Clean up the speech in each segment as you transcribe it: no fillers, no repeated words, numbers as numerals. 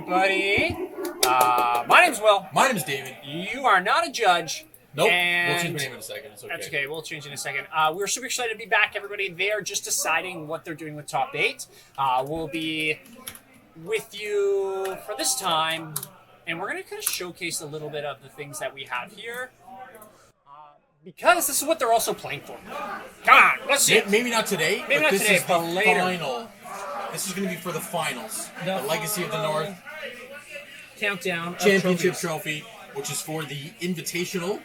everybody. My name's Will. My name is David. You are not a judge. Nope. And We'll change my name in a second. It's okay. That's okay. We'll change in a second. We're super excited to be back, everybody. They are just deciding what they're doing with Top 8. We'll be with you for this time, and we're going to kind of showcase a little bit of the things that we have here. Because this is what they're also playing for. Come on, let's see it. Maybe not today. Maybe but not this today, is but the later. Final. This is going to be for the finals. The Legacy of the North Countdown of Championship trophies. Trophy, which is for the Invitational.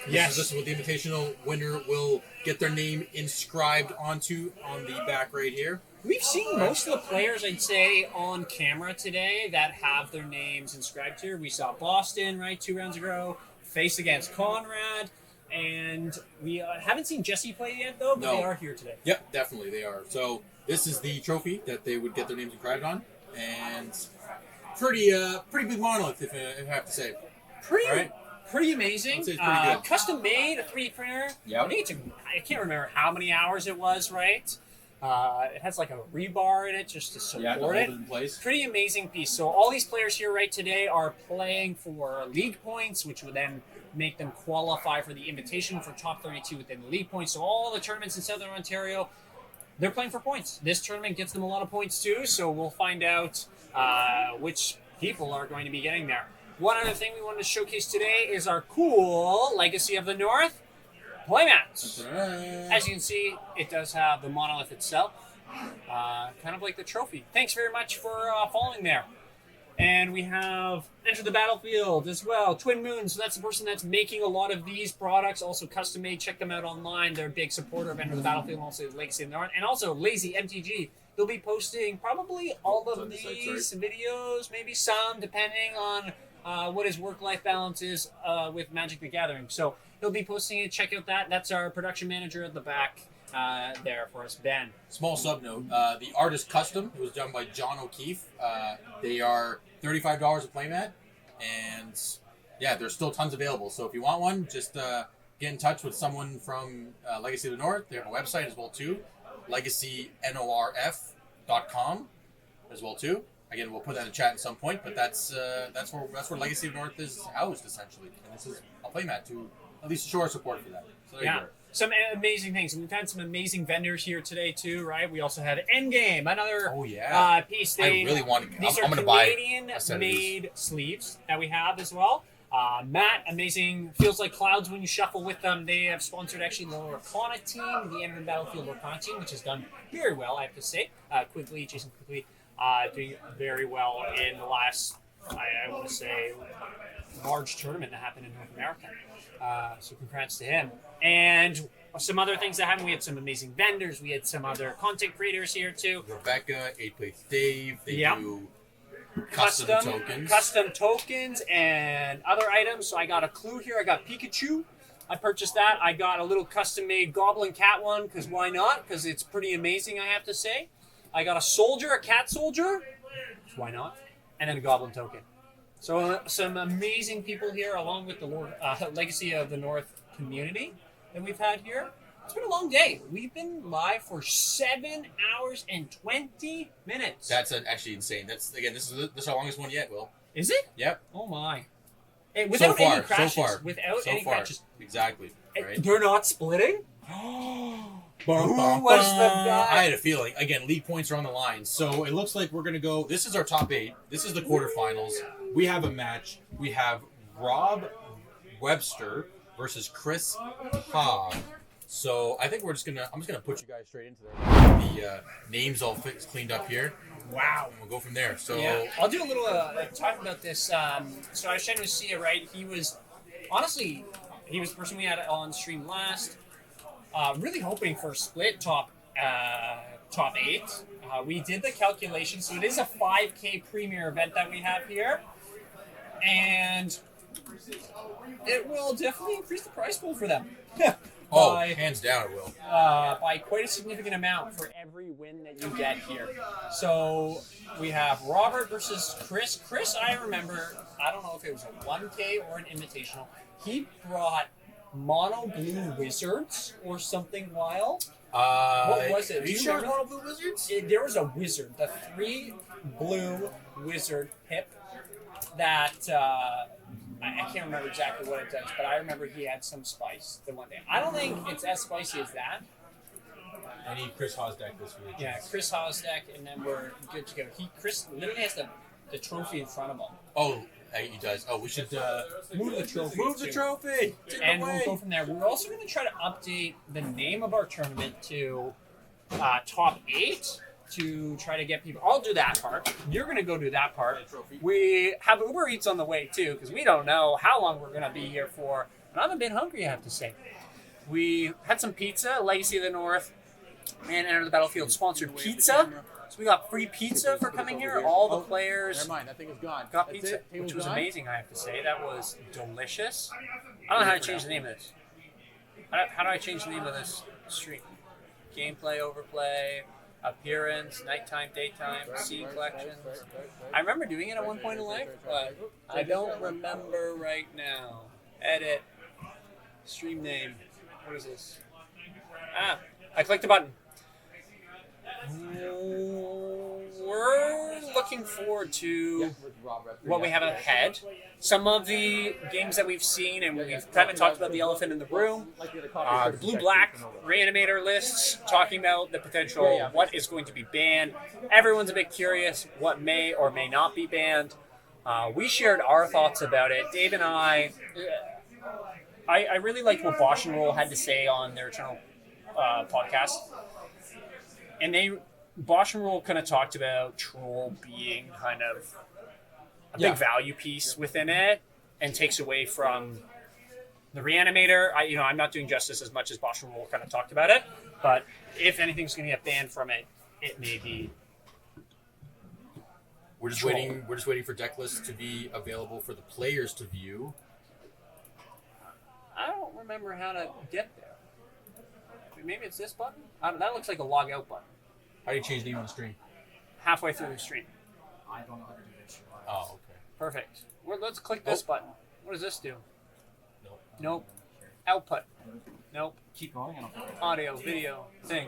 Yes. This is what the Invitational winner will get their name inscribed onto on the back right here. We've seen most of the players, I'd say, on camera today that have their names inscribed here. We saw Boston, right, 2 rounds ago, face against Conrad, and we haven't seen Jesse play yet, though, but No. they are here today. Yep, definitely they are. So this is the trophy that they would get their names inscribed on, and pretty big monolith, if I have to say. Pretty amazing. I'd say it's pretty good. Custom made, a 3D printer. Yep. I think I can't remember how many hours it was, right? It has like a rebar in it just to support to hold it. it in place. Pretty amazing piece. So all these players here right today are playing for league points, which would then make them qualify for the invitation for top 32 within the league points. So all the tournaments in Southern Ontario, they're playing for points. This tournament gets them a lot of points too, so we'll find out which people are going to be getting there. One other thing we wanted to showcase today is our cool Legacy of the North playmats. As you can see, it does have the monolith itself, kind of like the trophy. Thanks very much for following there. And we have Enter the Battlefield as well. Twin Moons, so that's the person that's making a lot of these products, also custom made. Check them out online. They're a big supporter of Enter the Battlefield and also Legacy of the North. And also Lazy MTG. They'll be posting probably all of these videos, maybe some, depending on what his work-life balance is with Magic the Gathering. So he'll be posting it. Check out that. That's our production manager at the back there for us, Ben. Small sub note: the art is custom. It was done by John O'Keefe. They are $35 a playmat, and yeah, there's still tons available. So if you want one, just get in touch with someone from Legacy of the North. They have a website as well too, legacynorf.com as well too. Again, we'll put that in the chat at some point, but that's where Legacy of the North is housed essentially, and this is a playmat to at least show our support for that. So there you go. Some amazing things. We've had some amazing vendors here today too, right? We also had Endgame, another piece. I really want to. These I'm are going to buy Canadian-made sleeves that we have as well. Matt, amazing. Feels like clouds when you shuffle with them. They have sponsored actually the Lorcana team, the Enter the Battlefield Lorcana team, which has done very well, I have to say. Jason Quigley, doing very well in the last, I want to say, large tournament that happened in North America. So congrats to him. And some other things that happened. We had some amazing vendors. We had some other content creators here too. Rebecca, 8-Place Dave. They do custom tokens and other items. So I got a clue here. I got Pikachu. I purchased that. I got a little custom-made Goblin Cat one because why not? Because it's pretty amazing, I have to say. I got a soldier, a cat soldier. Why not? And then a Goblin token. So some amazing people here, along with the Legacy of the North community that we've had here. It's been a long day. We've been live for 7 hours and 20 minutes. That's actually insane. This is our longest one yet, Will. Is it? Yep. Oh my! Hey, without any crashes. So far. Exactly. Right? They're not splitting. Who was the guy? I had a feeling. Again, league points are on the line. So it looks like we're going to go. This is our top 8. This is the quarterfinals. We have a match. We have Rob Webster versus Chris Hogg. So I think I'm just gonna put you guys straight into that. The names all cleaned up here. Wow. And we'll go from there. So yeah, I'll do a little talk about this. So I was chatting with Sia, right? He was the person we had on stream last. Really hoping for a split top 8. We did the calculation, so it is a 5K premier event that we have here, and it will definitely increase the prize pool for them. Hands down it will. By quite a significant amount for every win that you get here. So we have Robert versus Chris. Chris, I remember, I don't know if it was a 1K or an invitational. He brought mono blue wizards or something wild. What was it? Are Do you you sure it's remember? Mono Blue Wizards? There was a wizard, the 3 blue wizard pip that I can't remember exactly what it does, but I remember he had some spice the one day. I don't think it's as spicy as that. I need Chris Hawes deck this week. Yeah, Chris Hawes deck, and then we're good to go. Chris literally has the trophy in front of him. Oh, he does. Oh, we should Move the trophy. move the too. trophy. Take it And away. we'll go from there. We're also going to try to update the name of our tournament to top 8 to try to get people. I'll do that part. You're going to go do that part. We have Uber Eats on the way too because we don't know how long we're going to be here for. And I'm a bit hungry, I have to say. We had some pizza, Legacy of the North, and Enter the Battlefield sponsored pizza. So we got free pizza for coming here. All the players Never mind, that thing is gone. got That's pizza, it? Table's which was gone? amazing, I have to say. That was delicious. I don't know how to change the name of this. How do I change the name of this stream? Gameplay, overplay, appearance, nighttime, daytime, scene collections. I remember doing it at one point in life, but I don't remember right now. Edit. Stream name. What is this? I clicked the button. We're looking forward to what we have ahead. Some of the games that we've seen, and we've kind of talked about the elephant in the room. The blue-black reanimator lists, talking about the potential, what is going to be banned. Everyone's a bit curious what may or may not be banned. We shared our thoughts about it. Dave and I really liked what Bosch and Roll had to say on their channel podcast. And Bosch and Roll kind of talked about Troll being kind of a big value piece within it and takes away from the Reanimator. I'm not doing justice as much as Bosch and Roll kind of talked about it, but if anything's going to get banned from it, it may be. We're just Troll. waiting. We're just waiting for deck lists to be available for the players to view. I don't remember how to get there. Maybe it's this button? That looks like a log out button. How do you change name on the stream? Halfway through the stream. I don't know how to do this. Oh, okay. Perfect. Let's click this button. What does this do? Nope. Nope. Output. Nope. Keep going. I don't know. Audio, video, thing.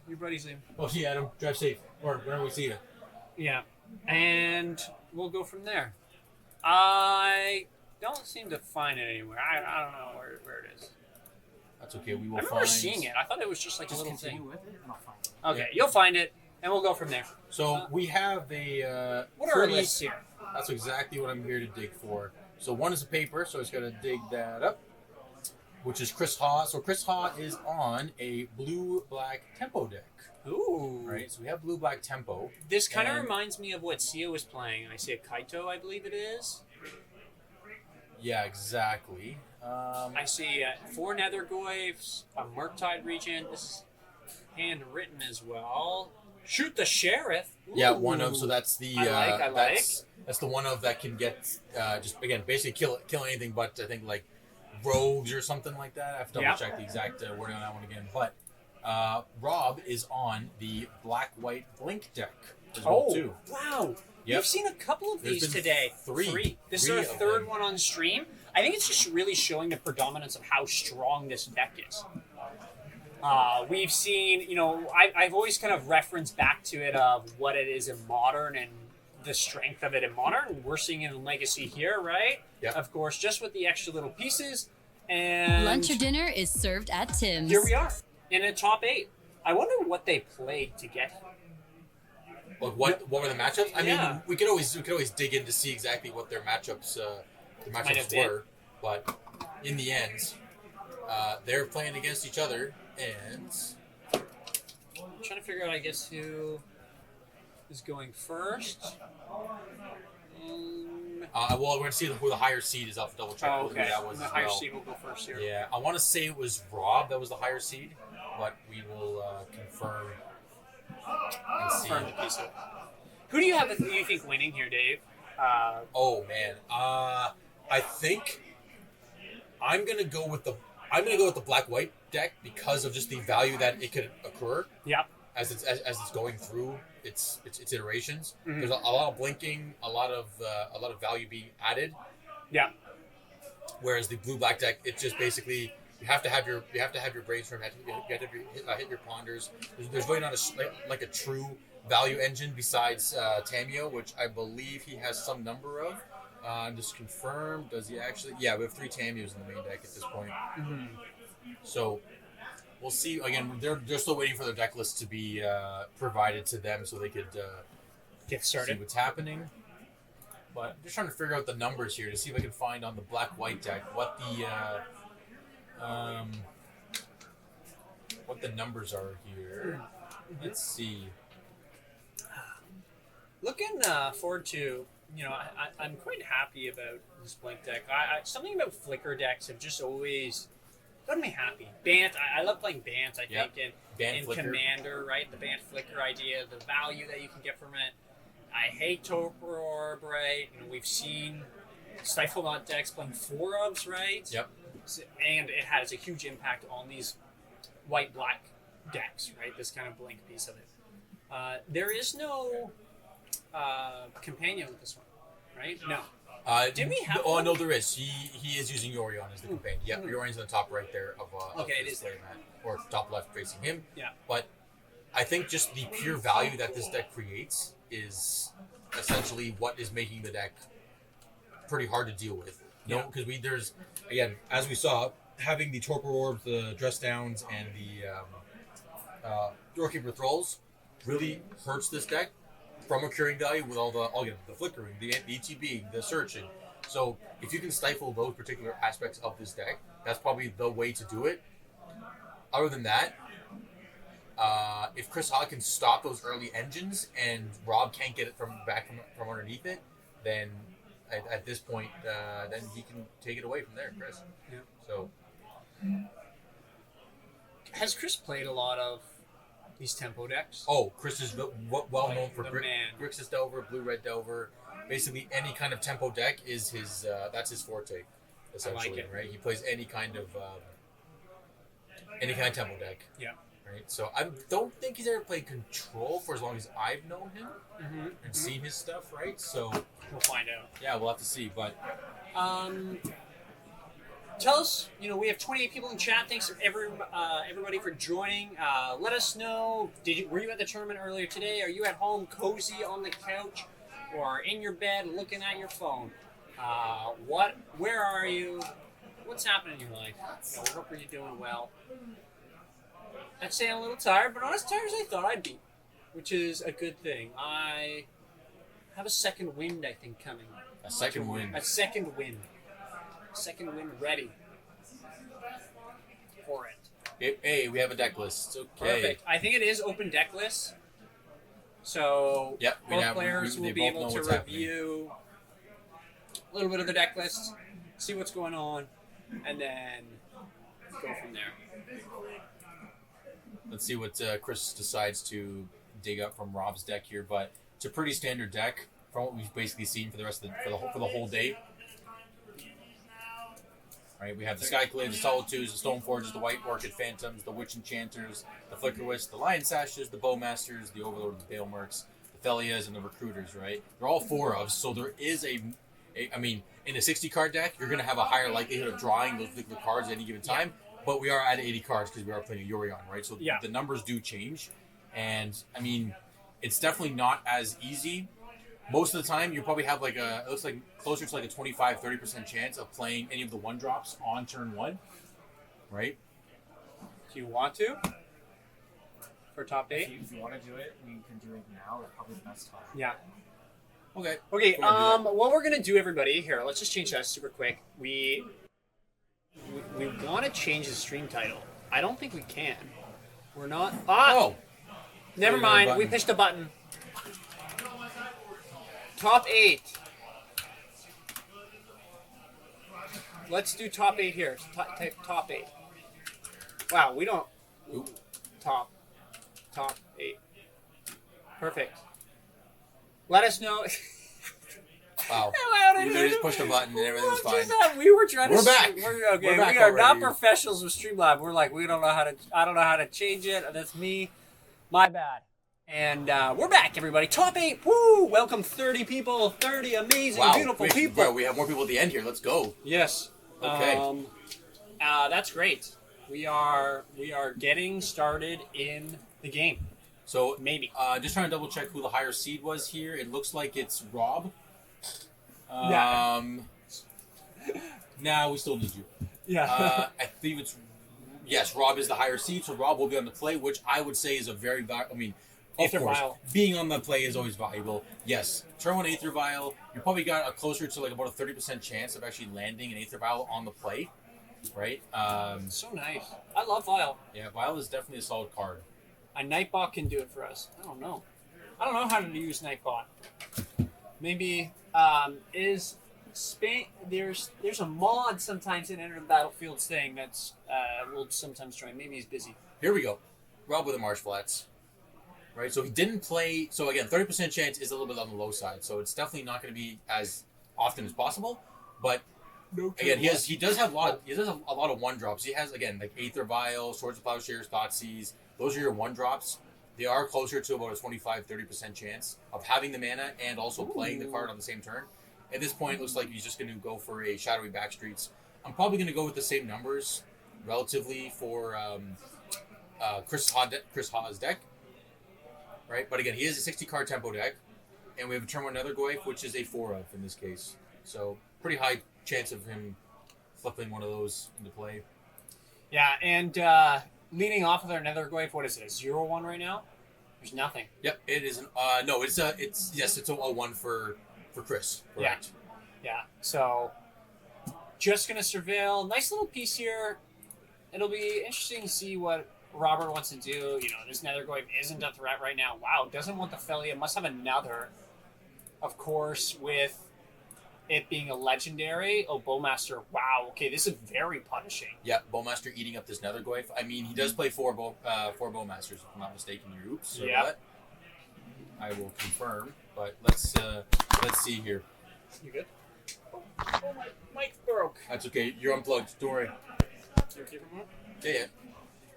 Your buddy's name. Oh, see, Adam, drive safe. Or whenever we see you. Yeah. And we'll go from there. I don't seem to find it anywhere. I don't know where it is. That's okay. We will I remember find. seeing it. I thought it was just like a Just little continue thing. with it, and I'll find it. Okay, you'll find it, and we'll go from there. So we have a. What are our 30 lists here? That's exactly what I'm here to dig for. So one is a paper, so I just got to dig that up, which is Chris Haw. So Chris Haw is on a blue-black tempo deck. Ooh. Right, so we have blue-black tempo. This kind of And- reminds me of what Sia was playing. I see a Kaito, I believe it is. Yeah, exactly. I see 4 Nethergoyfs, a Murktide Regent. This is handwritten as well. Shoot the Sheriff. Yeah, one Ooh. of, so that's the, I like. that's the one of that can get, just, again, basically kill anything but, I think, like, rogues or something like that. I have to double check the exact wording on that one again. But Rob is on the black-white blink deck as well, too. Wow. Yep. We've seen a couple of There's these been today. three. This Three is our of third them. one on stream. I think it's just really showing the predominance of how strong this deck is. We've seen, I've always kind of referenced back to it of what it is in Modern and the strength of it in Modern. We're seeing it in Legacy here, right? Yeah. Of course, just with the extra little pieces. And Lunch or dinner is served at Tim's. here we are in a top 8. I wonder what they played to get here. Like what were the matchups? I Yeah. mean, we could always dig in to see exactly what their matchups Might have been. were, but in the end, they're playing against each other, and I'm trying to figure out, I guess, who is going first. well, we're gonna see who the higher seed is. I'll have to double check Oh, who okay. that was The as higher well. seed will go first here. Yeah, I want to say it was Rob that was the higher seed, but we will confirm and see. Confirm the piece of. Who do you have? You think winning here, Dave? Oh man, I think I'm gonna go with the black white deck because of just the value that it could occur Yep. as it's going through its iterations. Mhm. There's a lot of blinking, a lot of value being added. Yeah. Whereas the blue black deck, it's just basically You have to have your brainstorm. You have to hit your ponders. There's really not like a true value engine besides Tamio, which I believe he has some number of. Just confirmed. Does he actually? Yeah, we have 3 Tamios in the main deck at this point. Mm-hmm. So we'll see. Again, they're still waiting for their deck list to be provided to them so they could Get see started. what's happening. But I'm just trying to figure out the numbers here to see if I can find on the black-white deck what the numbers are here. Let's see. Looking forward to, I'm quite happy about this Blink deck. Something about Flicker decks have just always gotten me happy. Bant, I love playing Bant, I Yep. think, Bant in Flicker. Commander, right? The Bant Flicker idea, the value that you can get from it. I hate Torpor Orb, right? We've seen Stiflenot decks playing 4-ofs, right? Yep. And it has a huge impact on these white-black decks, right? This kind of Blink piece of it. There is no companion with this one, right? No. Did we have Oh one? no, there is. He is using Yorion as the companion. Yep, Yorion's on the top right there of Okay, it his is there. playmat, or top left facing him. Yeah. But I think just the pure value that this deck creates is essentially what is making the deck pretty hard to deal with. No, Yeah. because there's again, as we saw, having the Torpor Orbs, the Dress Downs, and the Doorkeeper Thralls really hurts this deck from a curing value with all the flickering, the ETB, the searching. So if you can stifle those particular aspects of this deck, that's probably the way to do it. Other than that, if Chris Hogg can stop those early engines and Rob can't get it from underneath it, then at this point, then he can take it away from there, Chris. Yeah. So Has Chris played a lot of these tempo decks? Chris is well known for The man. Grixis Delver, Blue Red Delver. Basically, any kind of tempo deck is his. That's his forte, essentially, it. right? He plays any kind of tempo deck. Yeah. Right. So I don't think he's ever played Control for as long as I've known him Mm-hmm. and seen his stuff. Right. So We'll find out. yeah, we'll have to see. But Tell us, we have 28 people in chat. Thanks everybody for joining. Let us know, were you at the tournament earlier today? Are you at home cozy on the couch or in your bed looking at your phone? Where are you? What's happening in your life? We hope you're doing well. I'd say I'm a little tired, but not as tired as I thought I'd be, which is a good thing. I have a second wind, I think, coming. a second win. A second wind. Second wind ready for it. Hey, we have a deck list. Okay. Perfect. I think it is open deck list. So Yep, both players they will be both able know to what's happening. review a little bit of the deck list, see what's going on, and then go from there. Let's see what Chris decides to dig up from Rob's deck here, but it's a pretty standard deck from what we've basically seen for the rest of for the whole day. Right, we have the Skyclaves, the Solitudes, the Stoneforges, the White Orchid Phantoms, the Witch Enchanters, the Flickerwisps, the Lion Sashes, the Bowmasters, the Overlord, the Balemercs, the Thelias, and the Recruiters. Right, they're all 4-ofs, so there is I mean, in a 60 card deck, you're going to have a higher likelihood of drawing those particular cards at any given time. But we are at 80 cards because we are playing a Yorion, right? So Yeah. the numbers do change, and I mean, it's definitely not as easy. Most of the time, you probably have it looks like closer to like a 25-30% chance of playing any of the 1-drops on turn 1, right? Do you want to? For top 8? If you want to do it, we can do it now. It's probably the best time. Yeah. Okay. Okay, Go ahead, do what we're gonna do, everybody, here, let's just change that super quick. We want to change the stream title. I don't think we can. We're not. Oh, Never Wait, mind. button. We pushed a button. Top 8. Let's do top 8 here. Type top 8. Wow, we don't. Oop. Top 8. Perfect. Let us know. wow. How did We you just pushed a button and everything's What fine. just happened? We were trying to. We're back. Okay, We're back we are not already. professionals with Streamlab. We're like, we don't know how to. I don't know how to change it. That's me. My bad. And we're back, everybody. Top 8. Woo! Welcome 30 people. 30 amazing, Wow. beautiful Wait, people. bro, we have more people at the end here. Let's go. Yes. Okay. That's great. We are getting started in the game. So Maybe. just trying to double check who the higher seed was here. It looks like it's Rob. Yeah. Now we still need you. Yeah. I think it's yes. Rob is the higher seed, so Rob will be on the play, which I would say is a very I mean, of Aether course, Vial. being on the play is always valuable. Yes, turn one Aether Vial. You probably got a closer to like about a 30% chance of actually landing an Aether Vial on the play, right? So nice. I love Vial. Yeah, Vial is definitely a solid card. A Nightbot can do it for us. I don't know how to use Nightbot. Maybe is Spain. There's a mod sometimes in Enter the Battlefields thing that's will sometimes join. Maybe he's busy. Here we go. Rob with the Marsh Flats. Right, so he didn't play. So again, 30% chance is a little bit on the low side. So it's definitely not going to be as often as possible. But again, he does have a lot of one drops. He has again like Aether Vial, Swords of Plowshares, Thoughtseize. Those are your one drops. They are closer to about a 25-30% chance of having the mana and also playing the card on the same turn. At this point, it looks like he's just going to go for a Shadowy Backstreets. I'm probably going to go with the same numbers relatively for Chris Hawes' deck. Right, but again, he is a 60-card tempo deck, and we have a turn one Nethergoyf, which is a 4-of in this case. So pretty high chance of him flipping one of those into play. Yeah, and leading off with our Nethergoyf, what is it? A 0-1 right now? There's nothing. Yep, it is. No, it's a 1 for Chris. Correct. Yeah. So just gonna surveil. Nice little piece here. It'll be interesting to see what Robert wants to do. You know, this Nethergoyf isn't a threat right now. Wow, doesn't want the Felia. Must have another. Of course, with it being a legendary. Oh, Bowmaster. Wow. Okay, this is very punishing. Yeah, Bowmaster eating up this Nethergoyf. I mean, he does play four Bowmasters, if I'm not mistaken. Oops. So Yeah. what? I will confirm, but let's see here. You good? Oh, my mic broke. That's okay. You're unplugged. Don't worry. You okay for a moment? Yeah.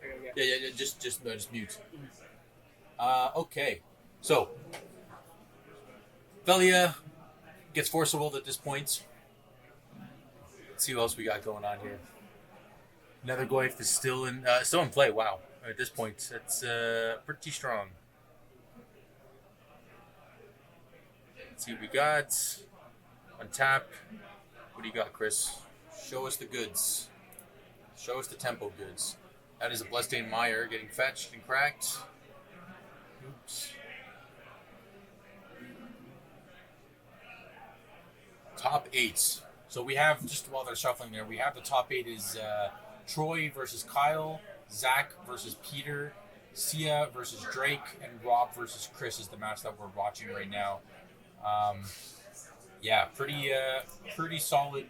I gotta get. Yeah. Just mute. Okay. So, Felia gets Force of Will at this point. Let's see what else we got going on here. Nethergoyf is still in play. Wow. At this point, that's pretty strong. Let's see what we got. Untap. What do you got, Chris? Show us the goods. Show us the tempo goods. That is a Bloodstained Mire getting fetched and cracked. Oops. Top 8. So we have, just while they're shuffling there, we have the top 8 is Troy versus Kyle, Zach versus Peter, Sia versus Drake, and Rob versus Chris is the match that we're watching right now. Yeah, pretty solid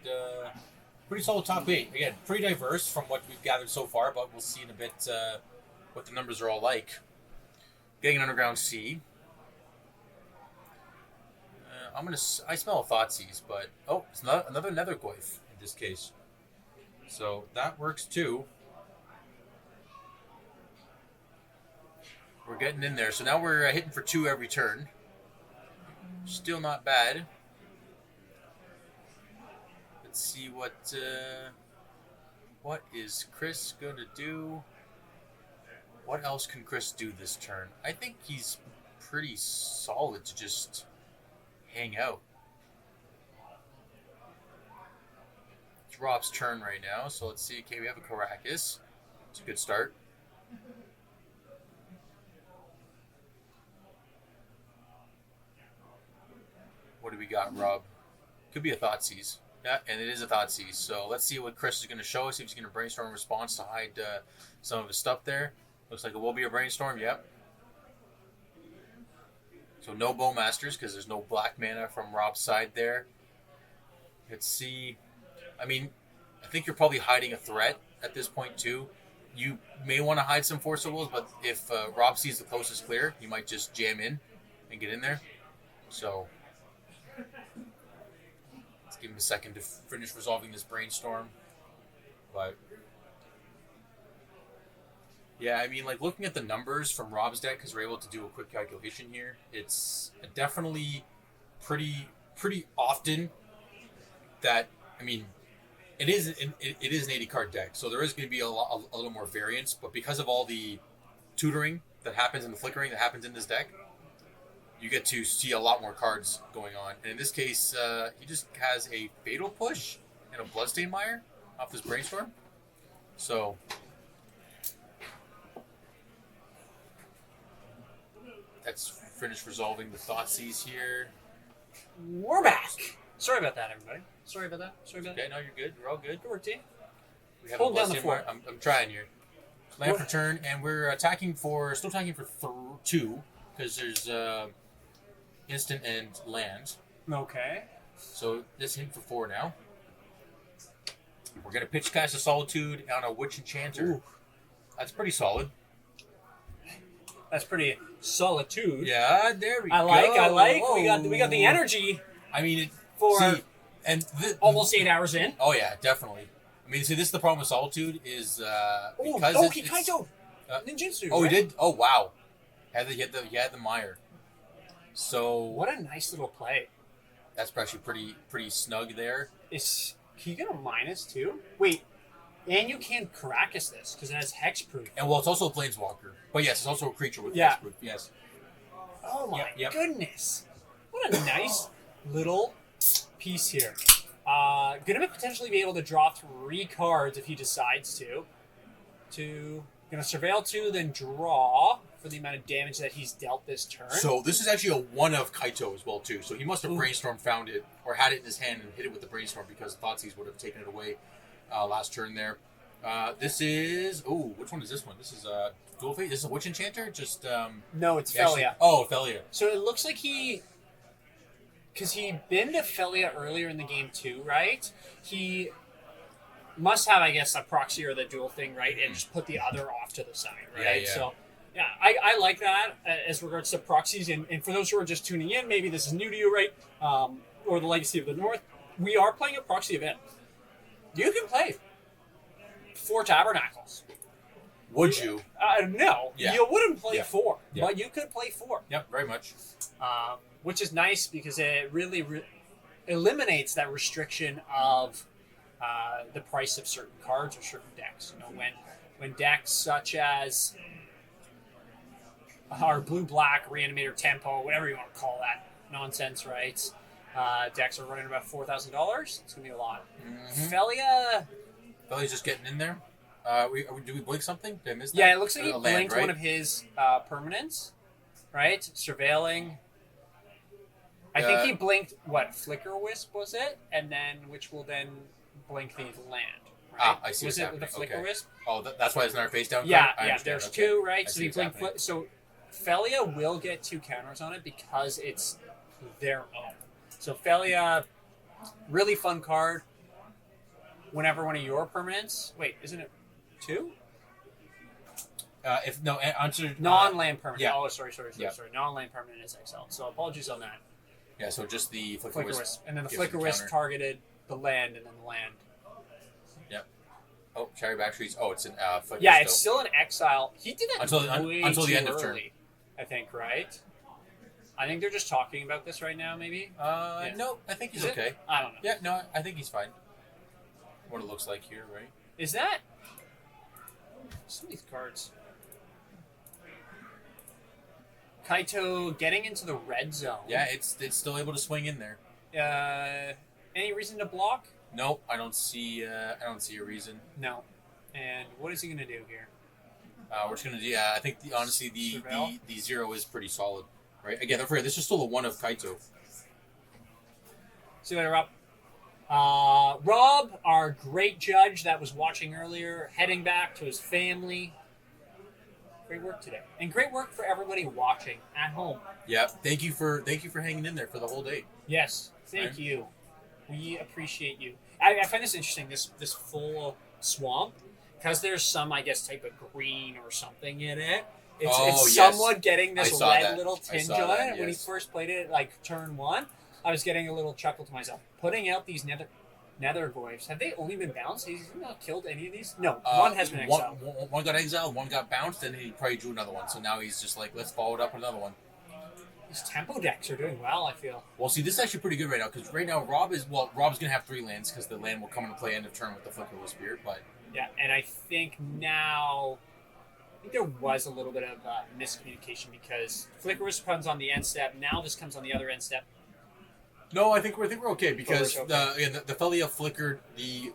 top 8. Again, pretty diverse from what we've gathered so far, but we'll see in a bit what the numbers are all like. Getting an Underground Sea. I smell a Thoughtseize, but it's not another Nethergoyf in this case. So that works too. We're getting in there. So now we're hitting for 2 every turn. Still not bad. Let's see what is Chris going to do? What else can Chris do this turn? I think he's pretty solid to just hang out. It's Rob's turn right now, so let's see. Okay, we have a Karakas. It's a good start. What do we got, Rob? Could be a Thoughtseize. Yeah, and it is a Thoughtseize. So let's see what Chris is going to show us. If he's going to brainstorm a response to hide some of his stuff there. Looks like it will be a brainstorm. Yep. So no Bowmasters because there's no black mana from Rob's side there. Let's see. I mean, I think you're probably hiding a threat at this point too. You may want to hide some Force of Wills, but if Rob sees the closest clear, he might just jam in and get in there. So let's give him a second to finish resolving this brainstorm. But yeah, I mean, like looking at the numbers from Rob's deck, because we're able to do a quick calculation here, it's definitely pretty often that, I mean, It is an 80 card deck, so there is going to be a little more variance. But because of all the tutoring that happens and the flickering that happens in this deck, you get to see a lot more cards going on. And in this case, he just has a Fatal Push and a Bloodstained Mire off this Brainstorm. So that's finished resolving the Thoughtseize here. We're back. Sorry about that, everybody. Sorry about that. Okay, no, you're good. You're all good. Good work, team. We have Hold a down the Bloodstained fort. Mire. I'm trying here. Land for turn, and we're still attacking for 2 because there's instant and land. Okay. So this hit for 4 now. We're gonna pitch cast a Solitude on a Witch Enchanter. Ooh. That's pretty solid. That's pretty solitude. Yeah, there we I go. like. We got the energy I mean, for and almost 8 hours in. Oh yeah, definitely. I mean, see, this is the problem with Solitude is because he it's, Kaito ninjutsu. oh, right? he did. Oh wow, he had the Mire. So What a nice little play. that's actually pretty snug there. Is he get a -2? Wait, and you can Caracas this because it has hexproof. And well, it's also a Planeswalker, but yes, it's also a creature with Yeah. hexproof. Yes. Oh my Yep. goodness! What a nice little piece here. Gonna potentially be able to draw 3 cards if he decides to. Gonna surveil 2, then draw for the amount of damage that he's dealt this turn. So this is actually a one of Kaito as well too. So he must have Ooh. Brainstorm found it or had it in his hand and hit it with the Brainstorm because Thoughtseize would have taken it away last turn there. This is which one is this one? This is Dual Fate. This is a Witch Enchanter. Just no, it's actually- Felia. Oh, Felia. So it looks like because he been to Felia earlier in the game too, right? He must have, I guess, a proxy or the dual thing, right? And just put the other off to the side, right? Yeah. So, yeah, I like that as regards to proxies. And for those who are just tuning in, maybe this is new to you, right? Or the Legacy of the North, we are playing a proxy event. You can play 4 Tabernacles. Would you? No, Yeah. you wouldn't play Yeah. 4, Yeah. but you could play 4. Yep, very much. Which is nice because it really eliminates that restriction of the price of certain cards or certain decks. You know, when decks such as our blue-black Reanimator Tempo, whatever you want to call that nonsense, right? Decks are running about $4,000. It's gonna be a lot. Felia, Felia's just getting in there. Do we blink something? Did I miss that? yeah, it looks like he A land, blinked right? one of his permanents, right? Surveilling. I think he blinked Flicker Wisp was it, and then which will then blink the land. Right? I see Was what's it happening. the Flicker Okay. Wisp? Oh, that's why it's not our face down. Yeah, card? I yeah. understand. There's Okay. 2, right? I So see he what's blinked. happening. So Felia will get 2 counters on it because it's their own. So Felia, really fun card. Whenever one of your permanents, wait, isn't it 2? If no answer Non-land permanent. yeah. Oh, sorry. Yeah. Non-land permanent is exiled. So apologies on that. yeah. So just the Flicker Flicker Wisp. Wisp. And then the gives Flicker him Wisp counter. targeted the land and then the land. Oh, Cherry Batteries. Oh, it's an Flicker Yeah, it's still an exile. He did that Until way the too end of turn. early, I think, right? I think they're just talking about this right now, maybe. Yeah. No, I think he's Is it? okay. I don't know. Yeah, no, I think he's fine. What it looks like here, right? Is that some of these cards? Kaito getting into the red zone. Yeah, it's still able to swing in there. Any reason to block? Nope, I don't see a reason. No. And what is he gonna do here? We're just gonna do. Yeah, I think honestly Surveil? the 0 is pretty solid, right? Again, don't forget this is still a 1 of Kaito. See you later, Rob. Rob, our great judge that was watching earlier, heading back to his family. Great work today, and great work for everybody watching at home. Yeah, thank you for hanging in there for the whole day. Yes, thank Right. you. We appreciate you. I find this interesting. This full swamp, because there's some, I guess, type of green or something in it. It's Yes. somewhat getting this I saw red that. little I tinge saw on that, it. When he yes. first played it, like turn 1, I was getting a little chuckle to myself. Putting out these Nethergoyfs, have they only been bounced? He's not killed any of these? No, one has been exiled. One got exiled, one got bounced, and he probably drew another one. So now he's just like, let's follow it up with another one. These tempo decks are doing well, I feel. Well, see, this is actually pretty good right now because right now Rob's going to have 3 lands because the land will come into play end of turn with the Flicker of Spirit. But Yeah, and I think now, there was a little bit of miscommunication because Flicker Wisp comes on the end step. Now this comes on the other end step. no, I think we're okay because Oh, we're okay. the Felia flickered the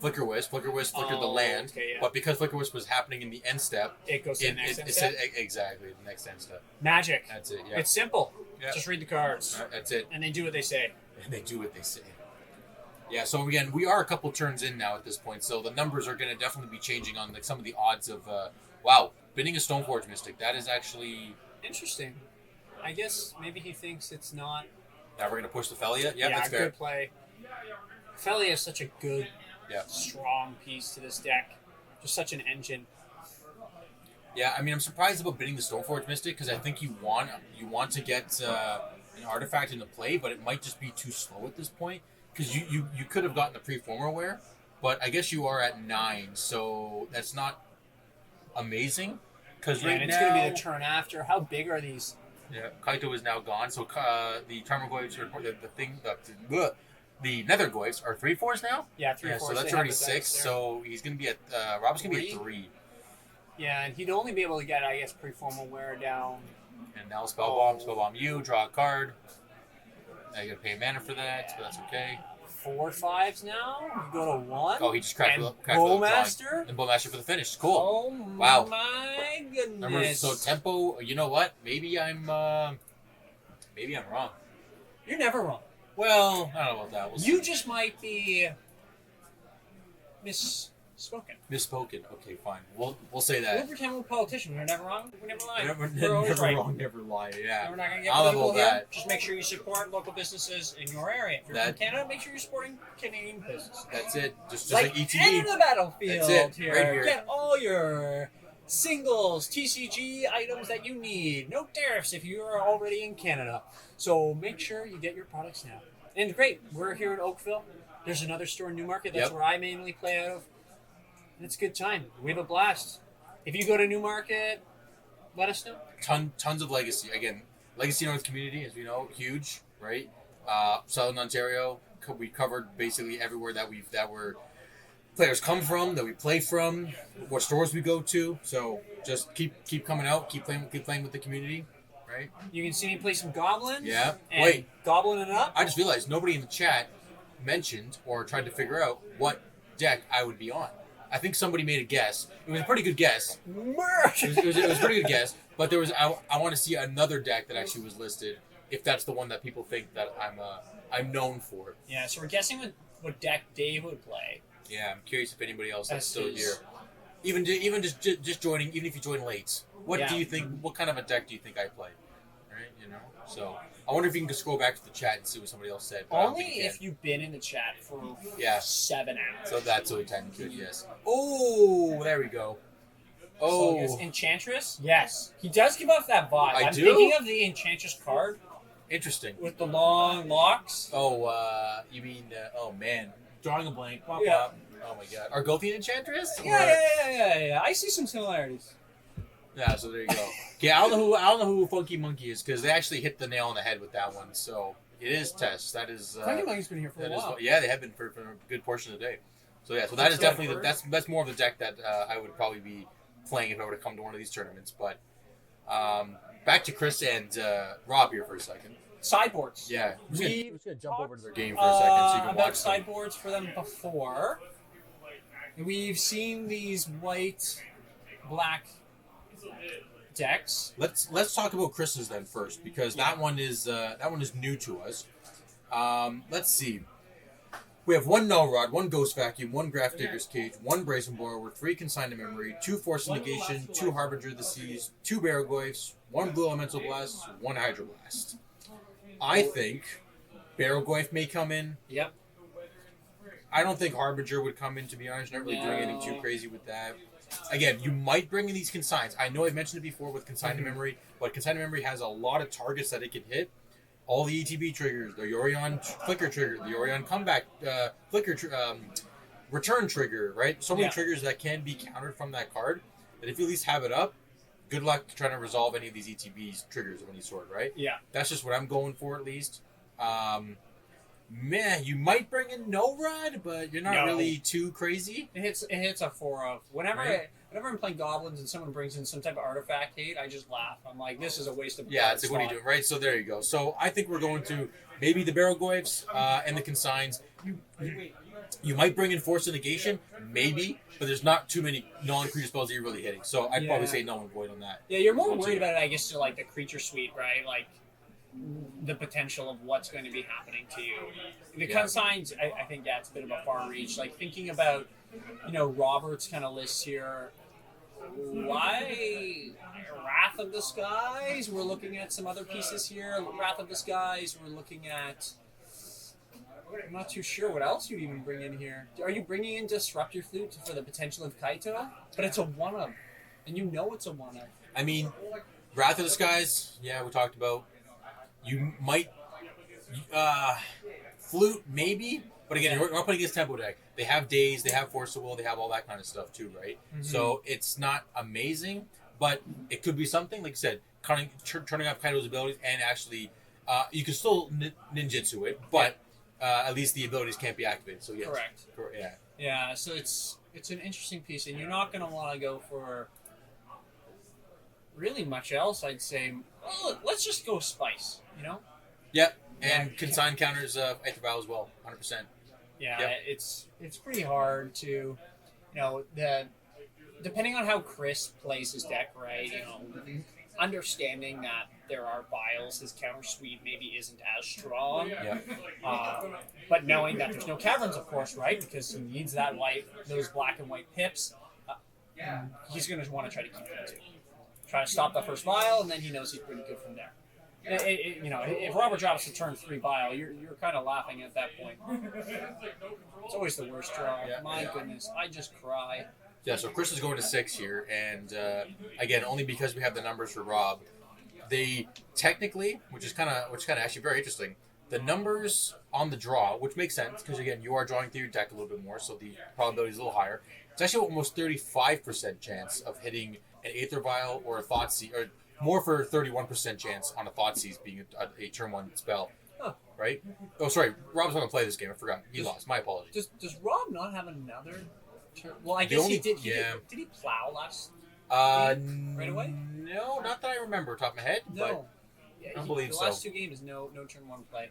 Flicker Wisp. Flicker Wisp flickered the Oh, land, okay, yeah. but because Flicker Wisp was happening in the end step, It goes to the next end it step. said exactly the next end step. Magic. That's it. Yeah, It's simple. Yeah. Just read the cards, That's it. and they do what they say. And they do what they say. Yeah, so again, we are a couple turns in now at this point, so the numbers are going to definitely be changing on some of the odds of, wow, binning a Stoneforge Mystic. That is actually, Interesting. I guess maybe he thinks it's not. now we're going to push the Felia. Yeah, Yeah, that's fair. good play. Felia is such a good, Yeah. strong piece to this deck. Just such an engine. Yeah, I mean, I'm surprised about binning the Stoneforge Mystic because I think you want to get an artifact into play, but it might just be too slow at this point because you could have gotten the Preformer Wear, but I guess you are at 9, so that's not amazing. Because Yeah, right and it's now, going to be the turn after. How big are these? yeah, Kaito is now gone, so the Tarmogoyfs are the Nethergoyfs are 3/4s now. Yeah, 3 Yeah, 4. so that's already 6. So he's gonna be at Rob's gonna be at 3, Yeah, and he'd only be able to get, I guess, Preformal Wear down. and now spellbomb you, draw a card. Now you gotta pay mana for that, but that's okay. 4 5s now. You go to 1. Oh, he just cracked and the drawing. Bowmaster. And Bowmaster for the finish. Cool. Oh Wow. my Remember, goodness. so tempo. You know what? Maybe I'm wrong. You're never wrong. Well, I don't know about that. We'll see. You just might be misspoken. Misspoken. Okay, fine. We'll say We'll that. pretend we're politicians. We're never wrong. We never lie. Never, We're always never right. wrong, never lie. Yeah. And we're not going to get I'll political level here. that. Just make sure you support local businesses in your area. If you're That- from Canada, make sure you're supporting Canadian businesses. That's it. Just Like like ETB. end of the battlefield That's it, here. right here. Get all your singles, TCG items that you need. No tariffs if you are already in Canada. So make sure you get your products now. And great, we're here in Oakville. There's another store in Newmarket. That's Yep. where I mainly play out of. And it's a good time. We have a blast. If you go to Newmarket, let us know. Tons of legacy. Again, Legacy North community, as we know, huge, right? Southern Ontario, we covered basically everywhere that where players come from, that we play from, what stores we go to. So just keep coming out, keep playing with the community, right? You can see me play some goblins. Yeah. And Wait. goblin it up. I just realized nobody in the chat mentioned or tried to figure out what deck I would be on. I think somebody made a guess. It was a pretty good guess. Merc. It was a pretty good guess, but there was I want to see another deck that actually was listed, if that's the one that people think that I'm known for. Yeah, so we're guessing what deck Dave would play. Yeah, I'm curious if anybody else that's That's still his- here, even just joining, even if you join late. What Yeah. do you think? What kind of a deck do you think I play? Right, you know. So I wonder if you can just scroll back to the chat and see what somebody else said. but I don't Only think you if can. you've been in the chat for Yeah. 7 hours. So that's the only time you could. Yes. Oh, there we go. Oh, So is Enchantress? Yes. He does give off that vibe. I I'm do? thinking of the Enchantress card interesting. with the long locks. Oh, you mean? Oh man, drawing a blank. Wop, Yeah. wop. Oh my god, Argothian Enchantress? Yeah. I see some similarities. Yeah, so there you go. Okay, I don't know who Funky Monkey is because they actually hit the nail on the head with that one. So it is Tess. That is. Funky Monkey's been here for a that is- while. yeah, they have been for a good portion of the day. So yeah, so that is That's definitely good. that's more of the deck that I would probably be playing if I were to come to one of these tournaments. But back to Chris and Rob here for a second. Sideboards. Yeah, I'm just We gonna jump over to their game for a second so you can about watch them. sideboards for them before. We've seen these white, black decks. Let's talk about Chris's then first because that one is new to us. Let's see. We have one Null Rod, one Ghost Vacuum, one Graft Digger's Cage, one Brazen Borrower, 3 Consign to Memory, 2 Force Negation, 2 Harbinger of the Seas, 2 Barrowgoyfs, 1 Blue Elemental Blast, 1 Hydro Blast. I think Barrowgoyf may come in. Yep. I don't think Harbinger would come in, to be honest. Not really doing anything too crazy with that. Again, you might bring in these consigns. I know I've mentioned it before with Consign to Memory, but Consign to Memory has a lot of targets that it can hit. All the ETB triggers, the Yorion Flicker trigger, the Yorion Comeback Flicker Return trigger, right? So many Yeah. triggers that can be countered from that card that if you at least have it up, good luck trying to resolve any of these ETBs triggers of any sort, right? Yeah. That's just what I'm going for at least. Man, you might bring in No Rod, but you're not No. really too crazy. It hits a 4 of. Right. Whenever I'm playing goblins and someone brings in some type of artifact hate, I just laugh. I'm like, this is a waste of. Yeah, it's like, what are you doing, right? So there you go. So I think we're going to maybe the Barogoyfs and the Consigns. You might bring in Force of Negation, maybe, but there's not too many non-creature spells that you're really hitting. So I'd probably say no and void on that. Yeah, you're more worried about it, I guess, to like the creature suite, right? Like the potential of what's going to be happening to you. The Yeah. consigns, I think, yeah, it's a bit of a far reach. Like thinking about, Robert's kind of list here. Why Wrath of the Skies? We're looking at some other pieces here. Wrath of the Skies. We're looking at. I'm not too sure what else you'd even bring in here. Are you bringing in Disruptor Flute for the potential of Kaito? But it's a one of, and you know it's a one of. I mean, Wrath of the Skies, yeah, we talked about. You might Flute, maybe, but again, we're playing against Tempo deck. They have Daze, they have Force of Will, they have all that kind of stuff too, right? Mhm. So it's not amazing, but it could be something. Like I said, turning up Kaito's abilities, and actually, you can still ninjutsu it, but at least the abilities can't be activated. So yes, Correct. Yeah. Yeah, so it's an interesting piece, and you're not going to want to go for really much else. I'd say, well, let's just go spice. Yep. And Yeah. consign counters Aether Vow as well, 100%. Yeah, Yep. it's pretty hard to, depending on how Chris plays his deck, right? Understanding that there are vials, his counter suite maybe isn't as strong. Yeah. But knowing that there's no caverns, of course, right? Because he needs those black and white pips. He's going to want to try to keep them too. Try to stop the first vial, and then he knows he's pretty good from there. If Robert drops to turn 3 vial, you're kind of laughing at that point. It's always the worst draw. Yeah. My goodness, I just cry. Yeah, so Chris is going to 6 here, and again, only because we have the numbers for Rob, they technically, which is kind of actually very interesting, the numbers on the draw, which makes sense because again, you are drawing through your deck a little bit more, so the probability is a little higher. It's actually almost 35% chance of hitting an Aether Vial or a Thoughtseize, or more for 31% chance on a Thoughtseize being a turn 1 spell. Huh. Right? Oh, sorry, Rob's not going to play this game. I forgot. He lost. My apologies. Does Rob not have another turn? Well, I The guess only- he did. yeah. Did he plow last? Right away? No, not that I remember top of my head. No. Yeah, I believe the so. last 2 games, no turn 1 play.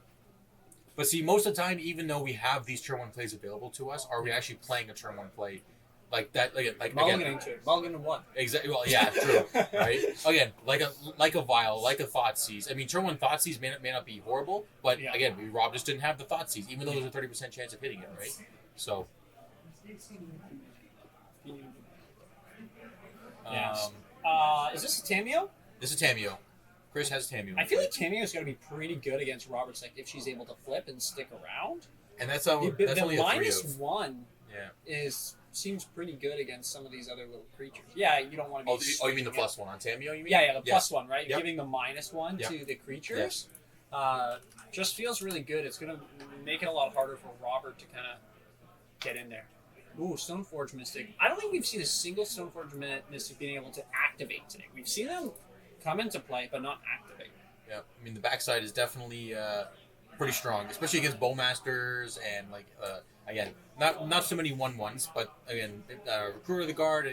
But see, most of the time, even though we have these turn 1 plays available to us, are we actually playing a turn 1 play like that? Like Mulliganing again, to it. Mulligan to 1. exactly. Well, yeah, true. Right? Again, like a Vial, like a Thoughtseize. I mean, turn 1 Thoughtseize may not be horrible, but Yeah. again, Rob just didn't have the Thoughtseize, even though there's a 30% chance of hitting it, right? So. Yes. Um, Is this a Tamio? this is Tamio. Chris has Tamio. I feel like Tamio's going to be pretty good against Robert's deck if she's able to flip and stick around. and that's The only a 3 minus of. 1 Yeah. seems pretty good against some of these other little creatures. Yeah, you don't want to be. You mean the +1 on Tamio? You mean? Yeah, the Yes. +1, right? You're Yep. giving the -1 Yep. to the creatures. Just feels really good. It's going to make it a lot harder for Robert to kind of get in there. Ooh, Stoneforge Mystic. I don't think we've seen a single Stoneforge Mystic being able to activate today. We've seen them come into play, but not activate. Yeah, I mean the backside is definitely pretty strong, especially against Bowmasters and again not so many 1/1s, but again Recruiter of the Guard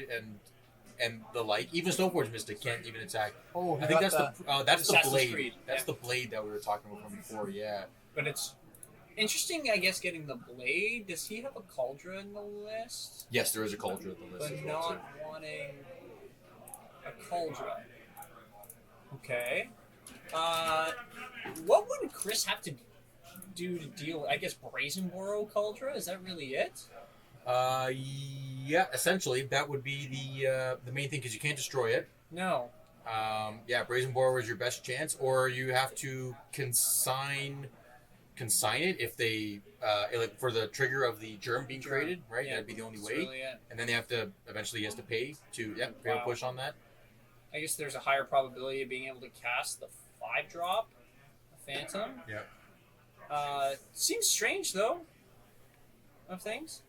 and the like. Even Stoneforge Mystic can't even attack. Oh, I think that's the Assassin's blade. Creed. That's Yeah. the blade that we were talking about from before. Yeah. But it's interesting, I guess, getting the blade. Does he have a Cauldron in the list? Yes, there is a Cauldron at the list. But as well, not wanting a Cauldron. Okay. What would Chris have to do to deal? I guess Brazen Borrow Cauldron. Is that really it? Yeah, essentially that would be the main thing because you can't destroy it. No. Yeah, Brazen Borrower is your best chance, or you have to consign it if they like for the trigger of the germ being created, right? Yeah, That'd be the only that's way. really it. And then they have to eventually he has to pay to pay a Wow. push on that. I guess there's a higher probability of being able to cast the 5-drop Phantom. Yeah. Seems strange though. Of things.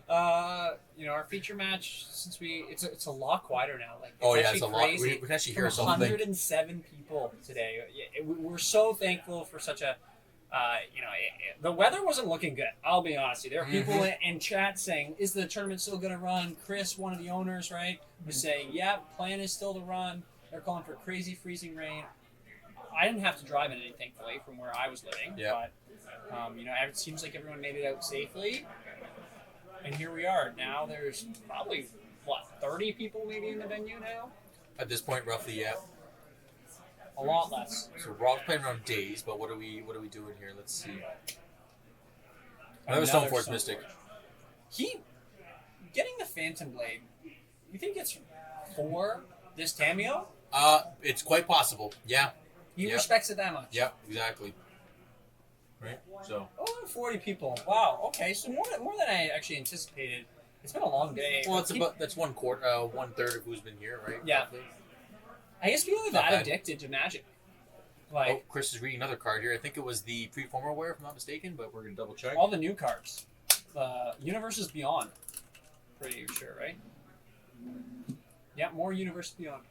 Our feature match, since it's a lot quieter now. Like, Oh yeah, actually it's a lot. crazy. We can actually hear From ourselves think. 107 people today. We're so thankful for such a. The weather wasn't looking good. I'll be honest with you. There are people in chat saying, "Is the tournament still going to run?" Chris, one of the owners, right, was saying, "Yep, plan is still to run." They're calling for crazy freezing rain. I didn't have to drive in anything, thankfully, from where I was living. Yeah. But it seems like everyone made it out safely. And here we are. Now there's probably 30 people maybe in the venue now. At this point, roughly, yeah. A lot less. So Rob's playing around days, but what are we doing here? Let's see. Another Stoneforge Stoneforge. Mystic. He getting the Phantom Blade. You think it's for this Tamio? It's quite possible. Yeah. He Yep. respects it that much. Yeah. Exactly. Right. So. Oh, 40 people. Wow. Okay, so more than I actually anticipated. It's been a long day. Well, that's 1/4, 1/3 of who's been here, right? Yeah. Roughly. I guess people are Not that bad. addicted to Magic. Oh, Like Chris is reading another card here. I think it was the Preformer Wear, if I'm not mistaken, but we're gonna double check. all the new cards. Universes Beyond. Pretty sure, right? Yeah, more Universes Beyond.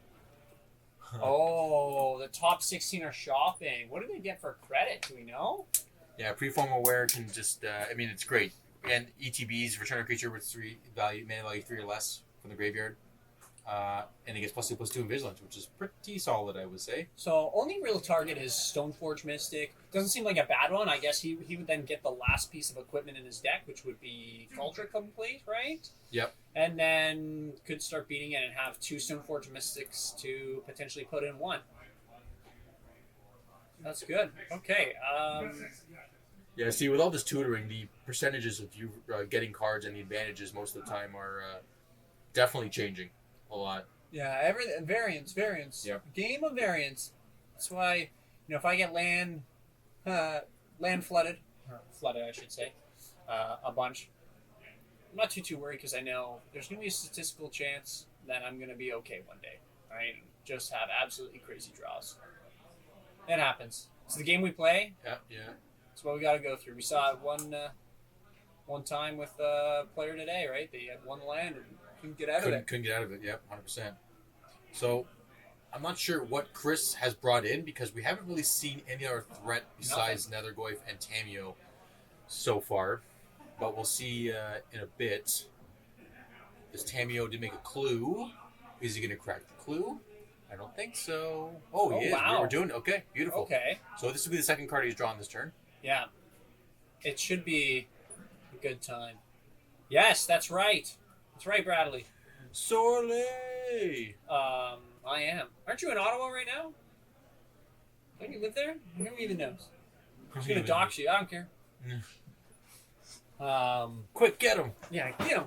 Oh, the top 16 are shopping. What do they get for credit? Do we know? Yeah, Preformer Wear can just. It's great. And ETBs, return a creature with mana value 3 or less from the graveyard. And it gets +2/+2 in Vigilance, which is pretty solid, I would say. So only real target is Stoneforge Mystic. Doesn't seem like a bad one. I guess he would then get the last piece of equipment in his deck, which would be Ultra Complete, right? Yep. And then could start beating it and have 2 Stoneforge Mystics to potentially put in 1. That's good. Okay. Yeah, see, with all this tutoring, the percentages of you getting cards and the advantages most of the time are definitely changing a lot. Yeah, variance. Yep. Game of variance. That's why, if I get land flooded, or flooded, I should say, a bunch, I'm not too worried because I know there's going to be a statistical chance that I'm going to be okay one day. Right? Just have absolutely crazy draws. It happens. It's the game we play. Yeah. It's what we got to go through. We saw it one time with a player today, right? They had one land and couldn't get out of it. Couldn't get out of it, yep, 100%. So, I'm not sure what Chris has brought in because we haven't really seen any other threat besides Nethergoyf and Tamio so far. But we'll see in a bit. Does Tamio did make a clue? Is he going to crack the clue? I don't think so. Oh, he is. Wow. We're doing okay. Beautiful. Okay. So this will be the second card he's drawn this turn. Yeah. It should be a good time. Yes, that's right. That's right, Bradley. Sorley! I am. Aren't you in Ottawa right now? Don't you live there? Who even knows? I'm just gonna dox you. I don't care. Quick, get him! Yeah, get them.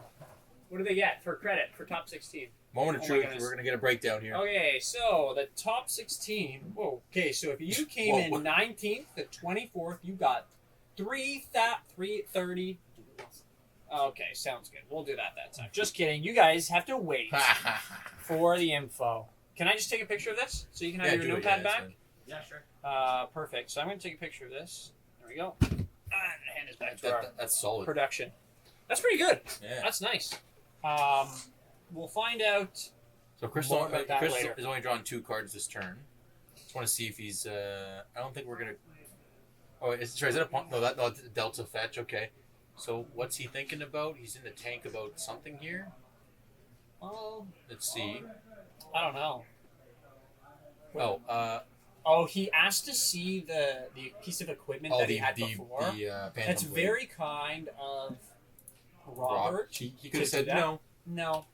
What do they get for credit for top 16? Moment of Oh my truth. goodness. We're going to get a breakdown here. Okay, so the top 16. Whoa. Okay, so if you came in 19th to 24th, you got 330. Okay, sounds good. We'll do that time. Just kidding. You guys have to wait for the info. Can I just take a picture of this so you can have your do it, notepad that's back? fine. Yeah, sure. Perfect. So I'm going to take a picture of this. There we go. And hand this back to our That's solid. production. That's pretty good. Yeah. That's nice. We'll find out. So Chris More about that Chris later. is only drawn 2 cards this turn. Just want to see if he's. I don't think we're gonna. Oh, is it a punk? No, that's Delta fetch. Okay. So what's he thinking about? He's in the tank about something here. Well, Let's see. I don't know. Oh, Oh, he asked to see the piece of equipment that he had before. Phantom That's Blade. very kind of Rob. Robert. He could to have do said that. no. No.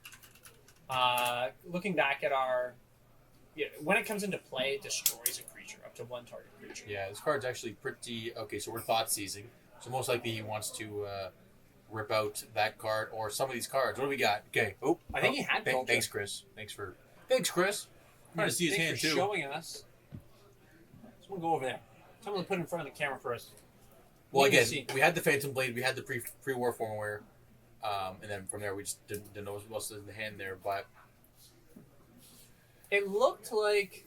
Looking back at when it comes into play, it destroys a creature, up to 1 target creature. Yeah, this card's actually pretty. Okay, so we're thought seizing. So most likely he wants to rip out that card or some of these cards. What do we got? Okay. Oh, I think he had Culture. Thanks, Chris. Thanks, Chris. Trying to see his Thanks hand for too. showing us. Someone go over there. Someone put it in front of the camera for us. Well, We can again, see. we had the Phantom Blade, we had the pre-war firmware, and then from there we just didn't know what else was in the hand there. But It looked like.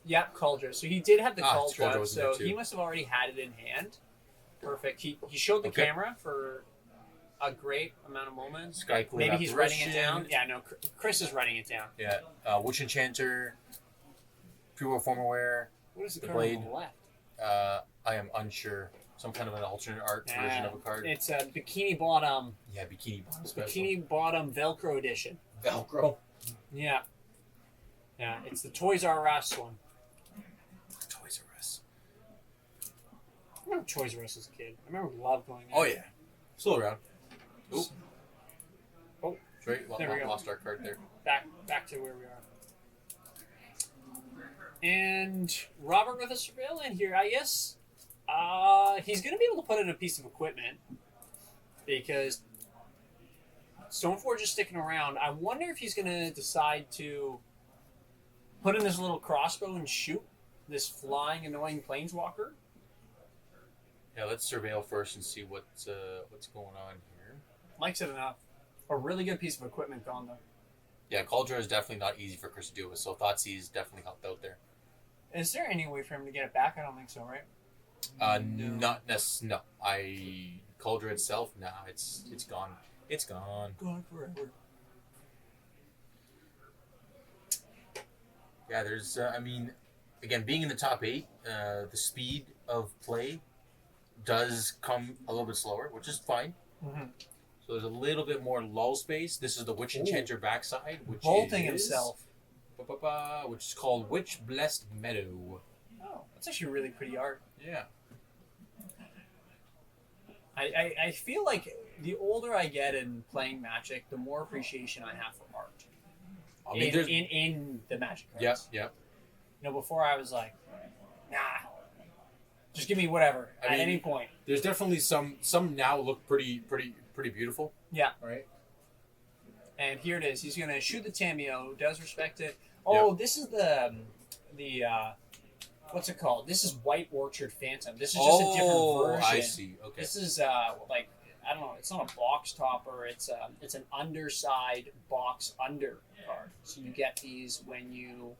Yep, Cauldron. So he did have the Cauldron Cauldron, was in so there too. he must have already had it in hand. Perfect. He showed the Okay. camera for a great amount of moments. Sky Queen Maybe he's writing it Apparition. down. Yeah, no, Chris is writing it down. Yeah. Witch Enchanter. Pre-war former wear. What is the The card blade. on the left? I am unsure. Some kind of an alternate art version of a card. It's a Bikini Bottom. Yeah, Bikini Bottom special. Bikini Bottom Velcro edition. Velcro. Yeah. Yeah, it's the Toys R Us one. Toys R Us. I remember Toys R Us as a kid. I remember love going there. Oh yeah. Still around. Oop. Oh. Sorry, There we go. lost our card there. Back to where we are. And Robert with a surveillance here, I guess. He's going to be able to put in a piece of equipment because Stoneforge is sticking around. I wonder if he's going to decide to put in this little crossbow and shoot this flying annoying planeswalker. Yeah, let's surveil first and see what's going on here. Likes it enough. A really good piece of equipment gone though. Yeah, Cauldron is definitely not easy for Chris to deal with, so Thoughtseize definitely helped out there. Is there any way for him to get it back? I don't think so, right? Not necessarily. No, Cauldron itself, nah, it's gone. It's gone. Gone forever. Yeah, there's. I mean, again, being in the top 8, the speed of play does come a little bit slower, which is fine. Mm-hmm. So there's a little bit more lull space. This is the Witch Enchanter backside, which Bolting is himself. which is called Witch Blessed Meadow. Oh, that's actually really pretty art. Yeah. I feel like the older I get in playing Magic, the more appreciation I have for art. I mean, in the Magic cards. Yep. You know, before I was like, nah, just give me whatever I at mean, any point. There's definitely some now look pretty beautiful. Yeah. Right. And here it is. He's gonna shoot the Tameo. Does respect it. Oh, this is the what's it called? This is White Orchard Phantom. This is just a different version. I see. Okay. This is like I don't know. It's not a box topper. It's an underside box under card. So you get these when you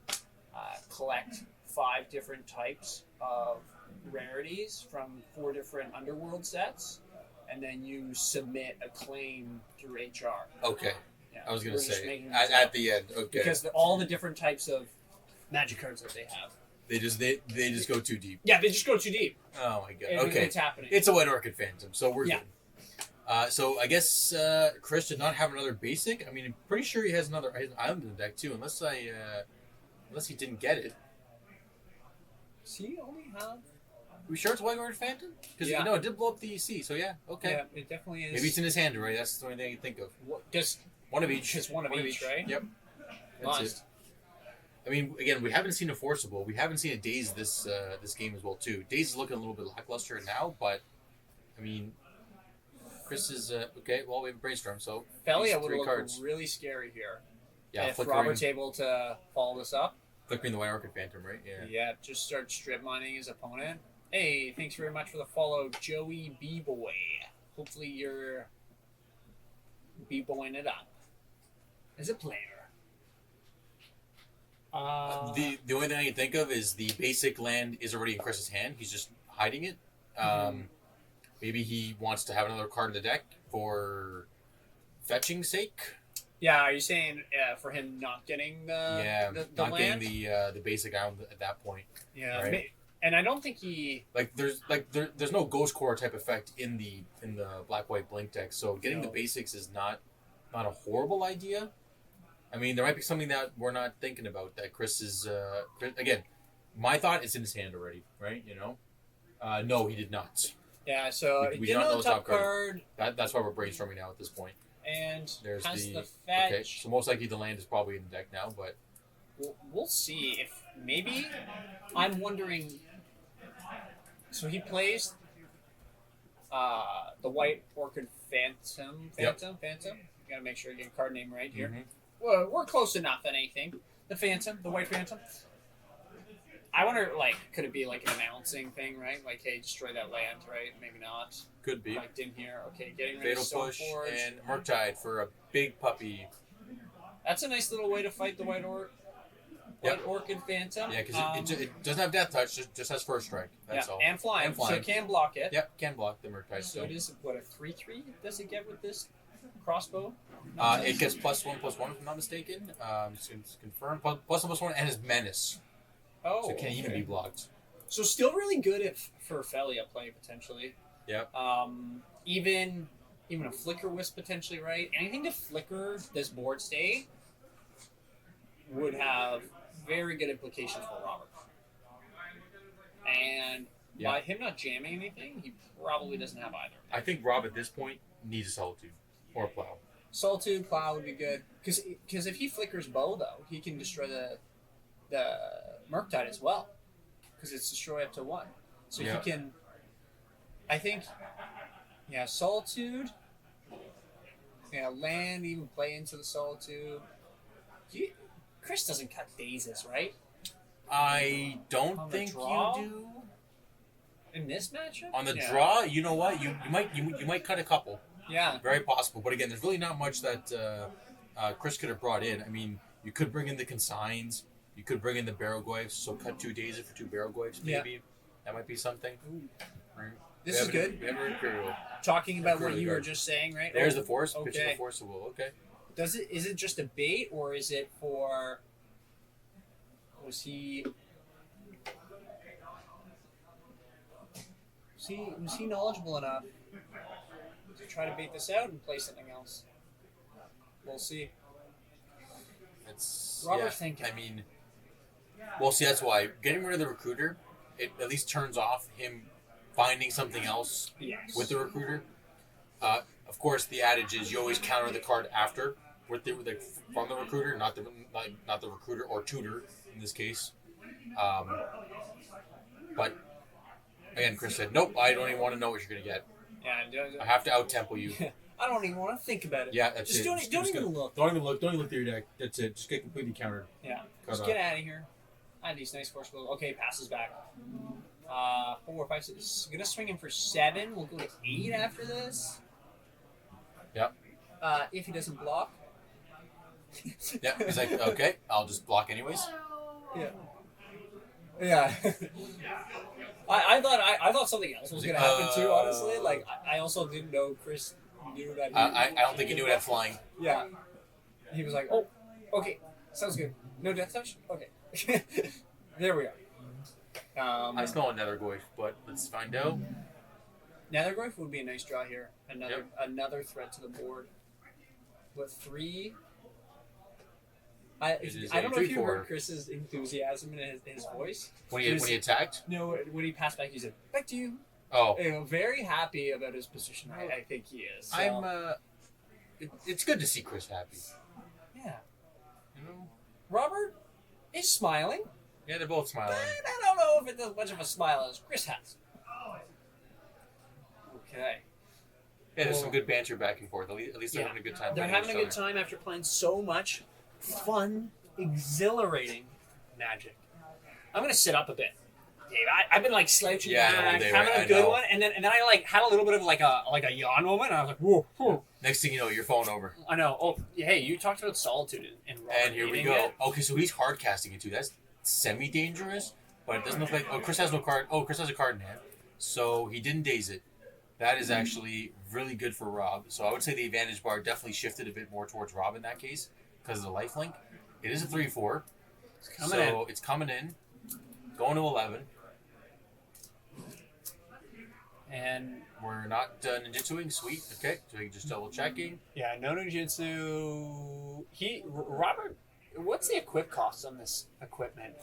collect 5 different types of rarities from 4 different Underworld sets, and then you submit a claim through HR. Okay. Yeah, I was gonna we're just say making this at up. the end. Okay. Because all the different types of Magic cards that they have. they just go too deep. Yeah, they just go too deep. Oh my god. Everything Okay. that's happening. It's a White Orchid Phantom, so we're Yeah. good. So I guess Chris did not have another basic. I mean, I'm pretty sure he has another island in the deck too, unless he didn't get it. Does he only have? Are we sure it's White Orchid Phantom? Because Yeah. it did blow up the EC. So yeah, okay. Yeah, it definitely is. Maybe it's in his hand already. That's the only thing I can think of. Just One of each. Just one of each, right? Yep. That's Must. it. I mean, again, we haven't seen a Forcible. We haven't seen a Daze this game as well too. Daze is looking a little bit lackluster now, but I mean, Chris is okay. Well, we have a brainstorm, so Felia these would 3 look cards. really scary here. Yeah, if flickering, Robert's able to follow this up, flickering the White Orchid Phantom, right? Yeah. yeah, just start strip mining his opponent. Hey, thanks very much for the follow, Joey B-Boy. Hopefully you're B-Boying it up as a player. The only thing I can think of is the basic land is already in Chris's hand. He's just hiding it. Maybe he wants to have another card in the deck for fetching sake. Yeah, are you saying for him not getting the not land? getting the basic island at that point. Yeah, Right. and I don't think he. There's no Ghost Core type effect in the Black White Blink deck, so getting the No. basics is not a horrible idea. I mean, there might be something that we're not thinking about that Chris is again. My thought is in his hand already, right? You know, no, he did not. Yeah, so We did don't know know the the top top card, That's why we're brainstorming now at this point. and There's has the the fetch. okay, so most likely the land is probably in the deck now, but We'll see if maybe. I'm wondering. So he plays the White Orchid Phantom. Yep. Gotta make sure I get card name right here. Mhm. Well, we're close enough than anything. The Phantom, the White Phantom. I wonder, like, could it be like an announcing thing, right? Like, hey, destroy that land, right? Maybe not. could be Like, in here, okay, getting rid Fatal of Push Stoneforge. and Murktide for a big puppy. That's a nice little way to fight the White Orc. White Orchid Phantom. Yeah, because it doesn't have Death Touch, just has First Strike. That's all. And flying. And flying. So it can block it. Yep, can block the Murktide. So it is, what, a 3/3 does it get with this crossbow? It gets +1/+1 if I'm not mistaken. It's confirmed. +1/+1 and his Menace. Oh, So it can even be blocked. So still really good for Felia play, potentially. Yep. Even a Flicker Wisp, potentially, right? Anything to flicker this board state would have very good implications for Robert. And by him not jamming anything, he probably doesn't have either. I think Rob at this point needs a Solitude or a Plow. Solitude, Plow would be good. Because if he flickers Bow, though, he can destroy the Murktide as well. Because it's destroy up to 1. So he can... I think... Yeah, Solitude. Yeah, land, even play into the Solitude. Chris doesn't cut Dazes, right? I don't On the think draw? you do. In this matchup? On the draw, you know what? You might cut a couple. Yeah. Very possible. But again, there's really not much that Chris could have brought in. I mean, you could bring in the Consigns. You could bring in the Barrowglyphs. So cut 2 Dazes for 2 Barrowglyphs, maybe. Yeah. That might be something. Right. This is good. We have an Imperial. Talking about what Imperial you were guard. just saying, right? There's the Force. Okay. Pitching the Force of Will. Okay. Is it just a bait, or is it for... Was he knowledgeable enough to try to bait this out and play something else? We'll see. It's Robert's thinking. I mean, well, see, that's why getting rid of the Recruiter, it at least turns off him finding something else Yes. with the Recruiter. Of course, the adage is you always counter the card after from the Recruiter, not the Recruiter or Tutor in this case. But again, Chris said, "Nope, I don't even want to know what you're going to get. Yeah. I have to out-tempo you." I don't even want to think about it. Yeah, that's Just it. don't even look. Don't even look. Don't even look through your deck. That's it. Just get completely countered. Yeah. Cut Just off. get out of here. I had these nice force blows. Okay, passes back. 4, 5, 6. Gonna swing him for 7. We'll go to 8 after this. Yep. If he doesn't block. Yeah. He's like, okay, I'll just block anyways. Yeah. Yeah. I thought something else was gonna happen too. Honestly, like I also didn't know Chris knew that. I don't think he knew it had flying. Yeah. He was like, oh, okay, sounds good. No death touch. Okay. There we go. I smell a Nethergoyf, but let's find out. Nethergoyf would be a nice draw here. Another threat to the board. With 3. I don't know if you 3/4. heard Chris's enthusiasm in his voice. When he attacked? No, when he passed back, he said, "Back to you." Oh. Very happy about his position. I think he is. So, I'm. It's good to see Chris happy. Yeah. You know? Robert is smiling. Yeah, they're both smiling. But I don't know if it's as much of a smile as Chris has. Okay. Yeah, there's some good banter back and forth. At least they're having a good time. They're fighting having a each good time after playing so much fun, exhilarating Magic. I'm gonna sit up a bit, Dave. I've been like slouching Yeah, the whole back, day, having right? a I good know. one, and then I like had a little bit of like a yawn moment. And I was like, whoa, whoa. other. Next thing you know, you're falling over. I know. Oh, hey, you talked about solitude and Robert And here we hating go. it. Okay, so he's hard casting it too. That's semi-dangerous, but it doesn't look like. Oh, Chris has no card. Oh, Chris has a card in hand, so he didn't daze it. That is actually really good for Rob. So I would say the advantage bar definitely shifted a bit more towards Rob in that case because of the lifelink. It is a 3/4, so it's coming in, going to 11, And we're not ninjutsuing. Sweet. Okay, so we can just double checking. yeah, no ninjutsu. Robert, what's the equip cost on this equipment?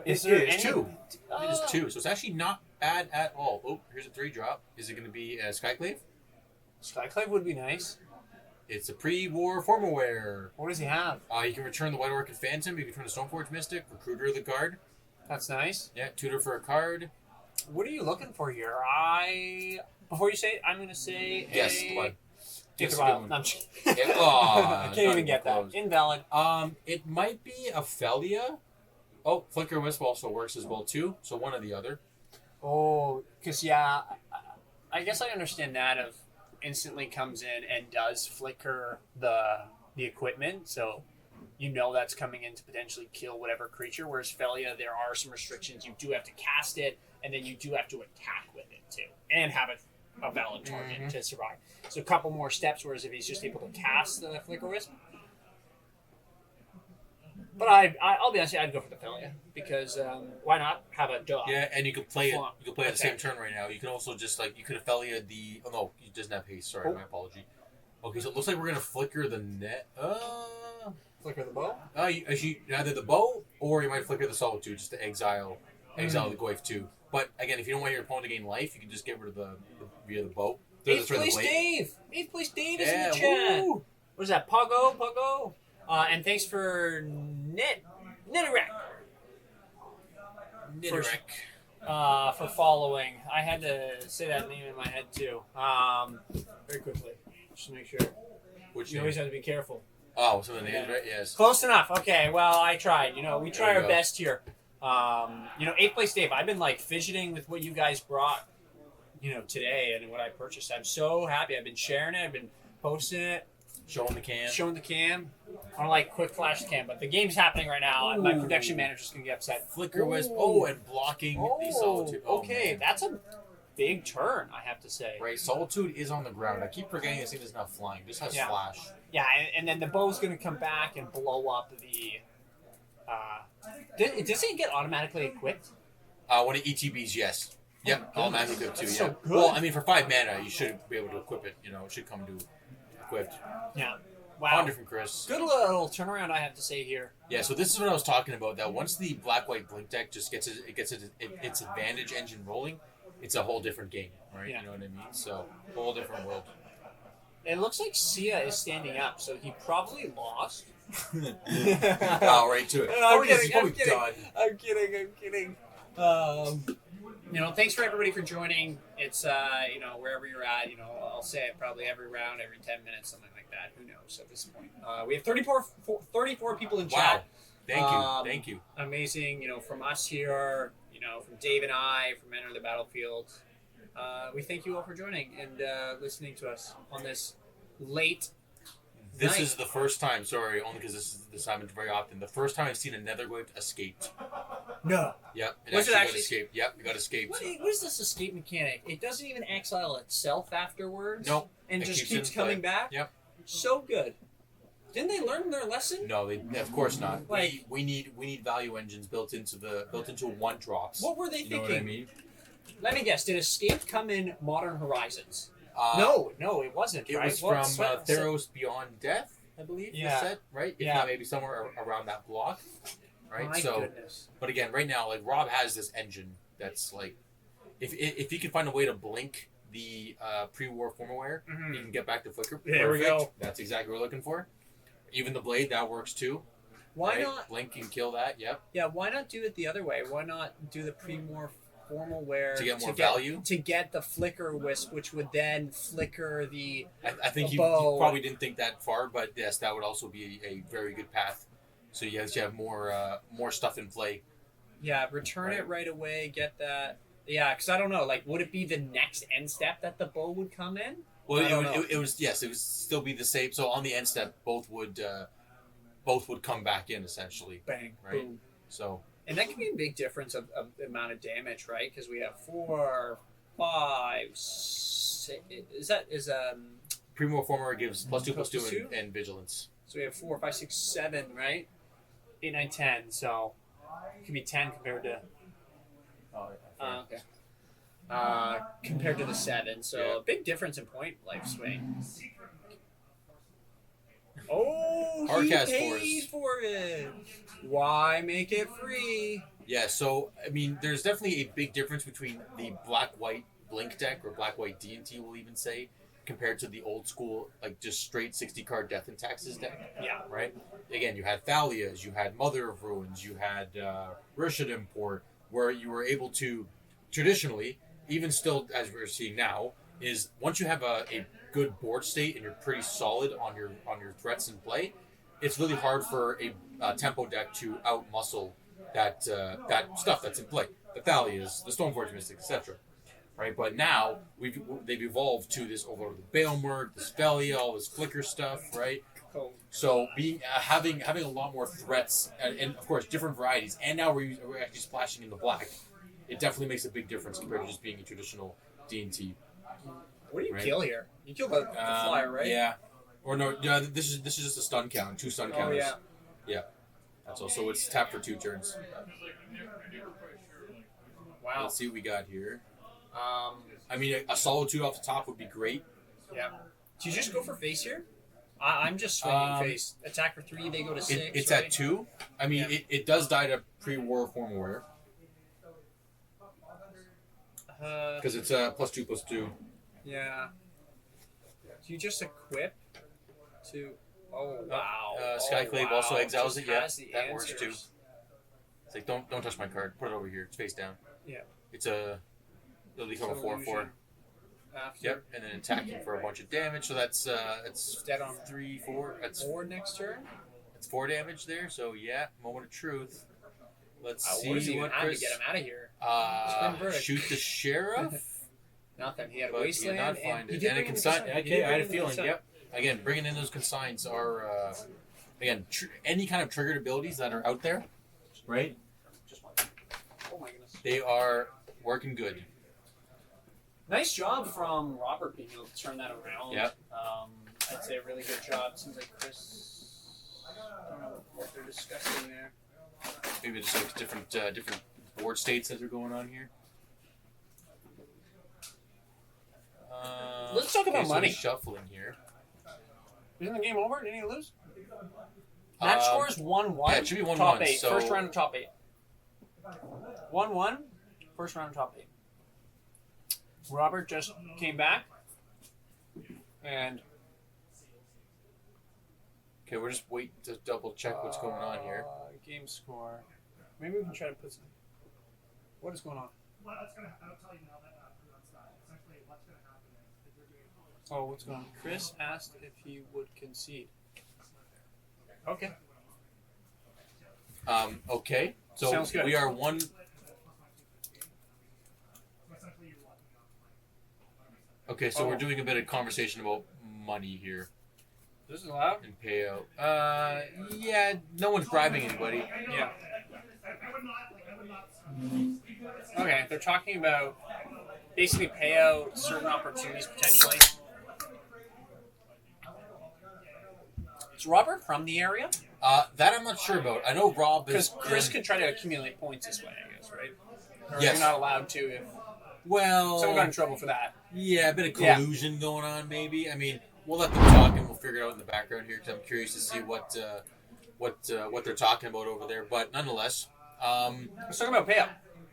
It's two. It is 2, so it's actually not bad at all. Oh, here's a 3-drop. Is it going to be a Skyclave? Skyclave would be nice. It's a pre-war formal wear. What does he have? You can return the White Orchid Phantom. You can return the Stoneforge Mystic, Recruiter of the Guard. That's nice. Yeah, tutor for a card. What are you looking for here? Before you say it, I'm going to say Yes, a... one. Take Yes, a a good while. one. No, I'm just- Yeah, aw, I it's can't not even get that. close. Invalid. It might be a Felia. Oh, Flicker Wisp also works as well too. So one or the other. Oh, because I guess I understand that of instantly comes in and does flicker the equipment. So you know that's coming in to potentially kill whatever creature. Whereas Felia, there are some restrictions. You do have to cast it, and then you do have to attack with it too, and have a valid target to survive. So a couple more steps. Whereas if he's just able to cast the Flicker Wisp. But I'll be honest, I'd go for the Felia because why not have a dog? Yeah, and you could play it. Full on. You could play it at the Okay. same turn right now. You can also just you could have Felia the. Oh no, he doesn't have haste. Sorry, Oh. my apology. Okay, so it looks like we're gonna flicker the net. Flicker the bow. Actually, either the bow or you might flicker the Solitude just to exile the Goyf too. But again, if you don't want your opponent to gain life, you can just get rid of via the bow. Eighth Sorry, the place blade. Dave. Eighth place Dave is in Yeah, the chat. woo! What is that? Puggo. And thanks for Nitterek. For following. I had to say that name in my head too. Very quickly. Just to make sure. Which You always have to be careful. Oh, some of the names, right? Yes. Close enough. Okay, well, I tried. We try There you our go. best here. Eighth place Dave. I've been fidgeting with what you guys brought, today and what I purchased. I'm so happy. I've been sharing it. I've been posting it, Showing the can. showing the cam. I don't like quick flash cam, but the game's happening right now, and my production manager's gonna get upset. Flicker Wisp. Ooh. Oh, and blocking the Solitude. Oh, okay, man. that's a big turn, I have to say. Right, Solitude is on the ground. I keep forgetting this thing doesn't have flying. It just has Yeah. flash. Yeah, and then the bow's gonna come back and blow up the. Does it get automatically equipped? When it ETBs, yes. Yep, Oh, automatically equipped too. that's Yeah. so good. Well, I mean, for 5 mana, you should be able to equip it. It should come to equipped. Yeah. Wow. Wow. From Chris. Good little turnaround, I have to say here. Yeah, so this is what I was talking about. That once the black-white blink deck just gets its advantage engine rolling, it's a whole different game, right? Yeah. You know what I mean? So whole different world. It looks like Sia is standing up, so he probably lost. Oh, right to it. I'm Oh, yes, he's kidding, probably I'm done. I'm kidding. Thanks for everybody for joining. It's wherever you're at. I'll say it probably every round, every 10 minutes, something like that. Who knows at this point? We have 34 people in Wow. chat. Thank you. Amazing. From us here. From Dave and I, from Enter the Battlefield. We thank you all for joining and listening to us on this late. This night. is the first time, sorry, only because this happens very often. The first time I've seen a Netherglyph escaped. No. Yep, Was it got actually- escaped. Yep, it got escaped. What is this escape mechanic? It doesn't even exile itself afterwards. Nope. And It just keeps keeps in play. coming back. Yep. So good. Didn't they learn their lesson? No, of course not. Like- we need value engines built into 1-drops. What were they You know thinking? what I mean? Let me guess. Did Escape come in Modern Horizons? No, No, it wasn't. it right? was What- from what- Theros Beyond Death, I believe. Yeah. The set, right? If Yeah. not, maybe somewhere around that block, right? My so, goodness. but again, right now, Rob has this engine that's if he can find a way to blink the pre-war firmware, Mhm. you can get back to Flicker. There we go. That's exactly what we're looking for. Even the blade that works too. Why right? not? Blink and kill that? Yep. Yeah, why not do it the other way? Why not do the pre-more formal wear To get more value? To get the Flicker Wisp, which would then flicker the. I think The he bow. probably didn't think that far, but yes, that would also be a very good path. So you actually have more stuff in play. Yeah, return Right. it right away. Get that. Yeah, because I don't know. Would it be the next end step that the bow would come in? Well, I don't know. it was yes, it would still be the same. So on the end step, both would come back in essentially. Bang, Right. boom. So And that can be a big difference of the amount of damage, right? Because we have 4, 5, 6. Is Primo Former gives +2/+2 +2? and vigilance. so we have 4, 5, 6, 7, right? 8, 9, 10. So it could be 10 compared to okay. Compared to the 7. So Yeah. a big difference in point life swing. Oh, he Hardcast paid for it. Why make it free? Yeah, so I mean, there's definitely a big difference between the black-white Blink deck or black-white D&T, we'll even say, compared to the old school, just straight 60-card Death and Taxes deck. Yeah. Right? Again, you had Thalias, you had Mother of Ruins, you had Rishad Import, where you were able to, traditionally, even still as we're seeing now, is once you have a good board state and you're pretty solid on your threats in play, it's really hard for a tempo deck to outmuscle that stuff that's in play. The Thalias, the Stoneforge Mystic, etc. Right? But now they've evolved to this Overlord of the Baelmurk, this Felia, all this Flicker stuff, right? Cool. So being having a lot more threats and of course different varieties, and now we're actually splashing in the black. It definitely makes a big difference compared to just being a traditional D&T. What do you Right. kill here? You kill the flyer, right? Yeah. Or no, yeah. This is just a stun count, 2 stun Oh counters. yeah. Yeah. That's all. So it's tapped for 2 turns. Wow. Let's see what we got here. Um. I mean, a solo 2 off the top would be great. Yeah. Do you just go for face here? I'm just swinging face. Attack for 3. They go to 6. It's right? at 2. I mean, Yeah. it does die to pre-war form aware because it's +2/+2. Yeah. Do you just equip to? Oh wow. Skyclave also exiles Just it. Yeah, has the that works too. answers. It's like don't touch my card. Put it over here. It's face down. Yeah. It's a it'll become a 4/4. Illusion. After. Yep, and then attacking for a bunch of damage. So that's Dead on 3, 4. That's 4 next turn. 4 damage there. So yeah, moment of truth. Let's see What does he even what have to Chris. get him out of here? Uh, Spin verdict. shoot the sheriff. Nothing. He had But Wasteland. he did not and find he it. did And a bring in the consign. consign. He Okay, did I had a bring in the feeling. consign. Yep. Again, bringing in those consigns are again any kind of triggered abilities that are out there, right? Oh my goodness. They are working good. Nice job from Robert being able to turn that around. Yep. I'd say a really good job. Seems like Chris. I don't know what they're discussing there. Maybe just like different board states that are going on here. Let's talk about okay, so money. he's shuffling here. Isn't the game over? Didn't he lose? Match score is 1-1. yeah, it should be 1-1, Top 8. so- First round of top 8. 1-1. First round of top 8. Robert just came back. And Okay, we're just waiting to double check what's going on here. Game score. Maybe we can try to put some. What is going on? Well, that's gonna. I'll tell you now that that's not. Essentially, what's gonna happen is they're doing. Oh, what's going on? Chris asked if he would concede. Okay. Okay, so Sounds good. we are one. Essentially, you're locking up. Okay, so Oh. we're doing a bit of conversation about money here This is allowed? and payout. Yeah, no one's bribing anybody. Yeah. I would not. Like, I would not. Okay, they're talking about basically pay out certain opportunities potentially. Is Robert from the area? That I'm not sure about. I know Rob Because is. Chris can try to accumulate points this way, I guess, right? Or Yes. you're not allowed to if Well, someone got in trouble for that. yeah, a bit of Yeah. collusion going on, maybe. I mean, we'll let them talk and we'll figure it out in the background here because I'm curious to see what they're talking about over there. But nonetheless, Let's talk about payout.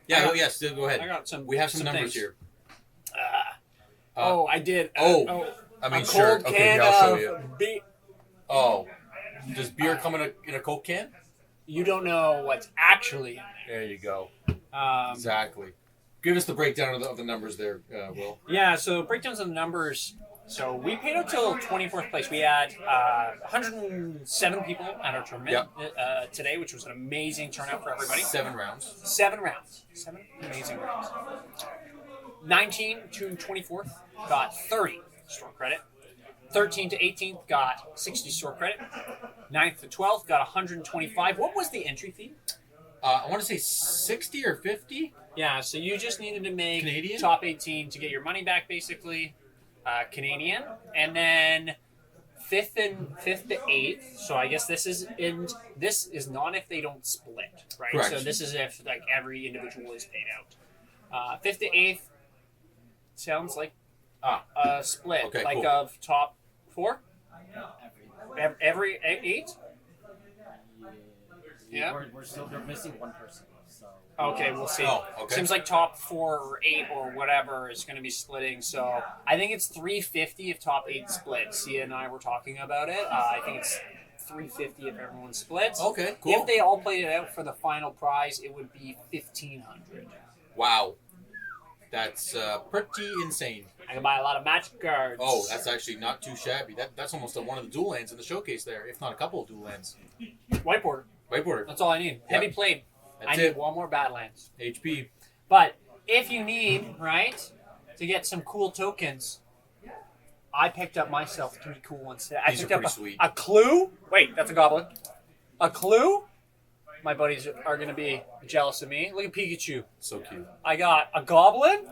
yeah, I got- yes, go ahead. I got some. We have some numbers things. here. I did. I mean, a sure. cold Okay, can here, I'll show of you. beer. Oh, does beer come in a Coke can? You don't know what's actually in There you go. there. Exactly. Give us the breakdown of the numbers there, Will. Yeah, so breakdowns of the numbers. So we paid out till 24th place. We had 107 people at our tournament today, which was an amazing turnout for everybody. 7 rounds. 7 rounds. 7 amazing rounds. 19 to 24th got 30 store credit. 13 to 18th got 60 store credit. 9th to 12th got 125. What was the entry fee? I want to say 60 or 50. Yeah, so you just needed to make Canadian? top 18 to get your money back, basically. Canadian, and then fifth to 8th. So I guess this is not if they don't split, right? Correct. So this is if like every individual is paid out. 5th to 8th sounds like a split, Okay, like cool. of top 4. Every 8. Yeah. We're still missing one person. So Okay, we'll see. Oh, okay. Seems like top 4 or 8 or whatever is going to be splitting. So I think it's 350 if top 8 splits. Sia and I were talking about it. I think it's 350 if everyone splits. Okay, cool. If they all played it out for the final prize, it would be 1,500. Wow. That's pretty insane. I can buy a lot of magic cards. Oh, that's actually not too shabby. That's almost one of the dual lands in the showcase there, if not a couple of dual lands. Whiteboard. Whiteboard. That's all I need. Heavy Yep. played. That's I need it. one more Badlands. HP. But if you need, right, to get some cool tokens, I picked up myself 3 cool ones today. I These are picked up pretty sweet. a Clue. Wait, that's a goblin. A Clue. My buddies are going to be jealous of me. Look at Pikachu. So cute. I got a goblin.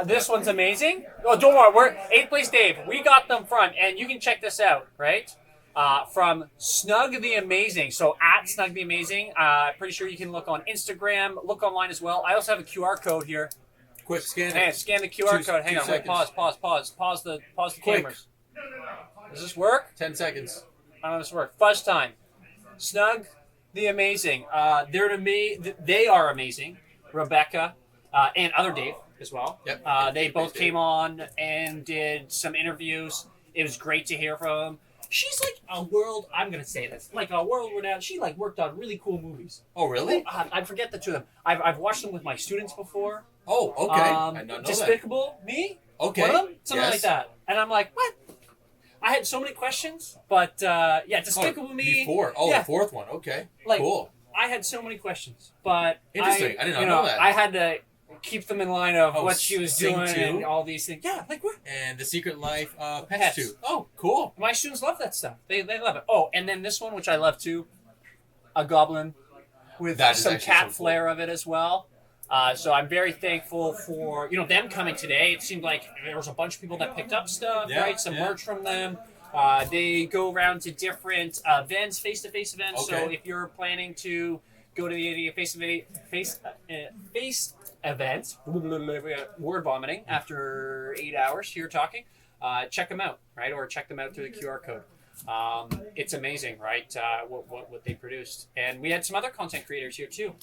This one's amazing. Oh, don't worry. We're 8th place Dave. We got them from, and you can check this out, right? From Snug the Amazing. So at Snug the Amazing. Pretty sure you can look on Instagram, look online as well. I also have a QR code here. Quick, scan Hey, it. scan the QR code. Hang 2 on, wait, seconds. pause the Quick. cameras. Does this work? 10 seconds. I don't know if this works. Fuzz time. Snug the Amazing. They're to me. They are amazing. Rebecca and other Dave as well. Yep. They both came on and did some interviews. It was great to hear from them. She's like a world. I'm gonna say this, like a world renowned. She like worked on really cool movies. Oh, really? I forget the two of them. I've watched them with my students before. Oh, okay. I did not know that. Despicable Me. Okay. One of them, something Yes. like that. And I'm like, what? I had so many questions, but yeah, Despicable Me. Before. Oh, yeah. the fourth one. Okay. Like, cool. I had so many questions, but Interesting. I did not know that. I had to keep them in line of Oh, what she was Sing doing 2? and all these things. Yeah, like what? And The Secret Life Pets Pets. 2. Oh, cool. My students love that stuff. They love it. Oh, and then this one, which I love too, a goblin with That is some actually cat so cool. flair of it as well. So I'm very thankful for them coming today. It seemed like there was a bunch of people that picked up stuff, Yeah, right? Some yeah. merch from them. They go around to different events, face-to-face events. So Okay. if you're planning to go to the face event, word vomiting after 8 hours here talking, check them out, right? Or check them out through the QR code. It's amazing, right? What they produced, and we had some other content creators here too.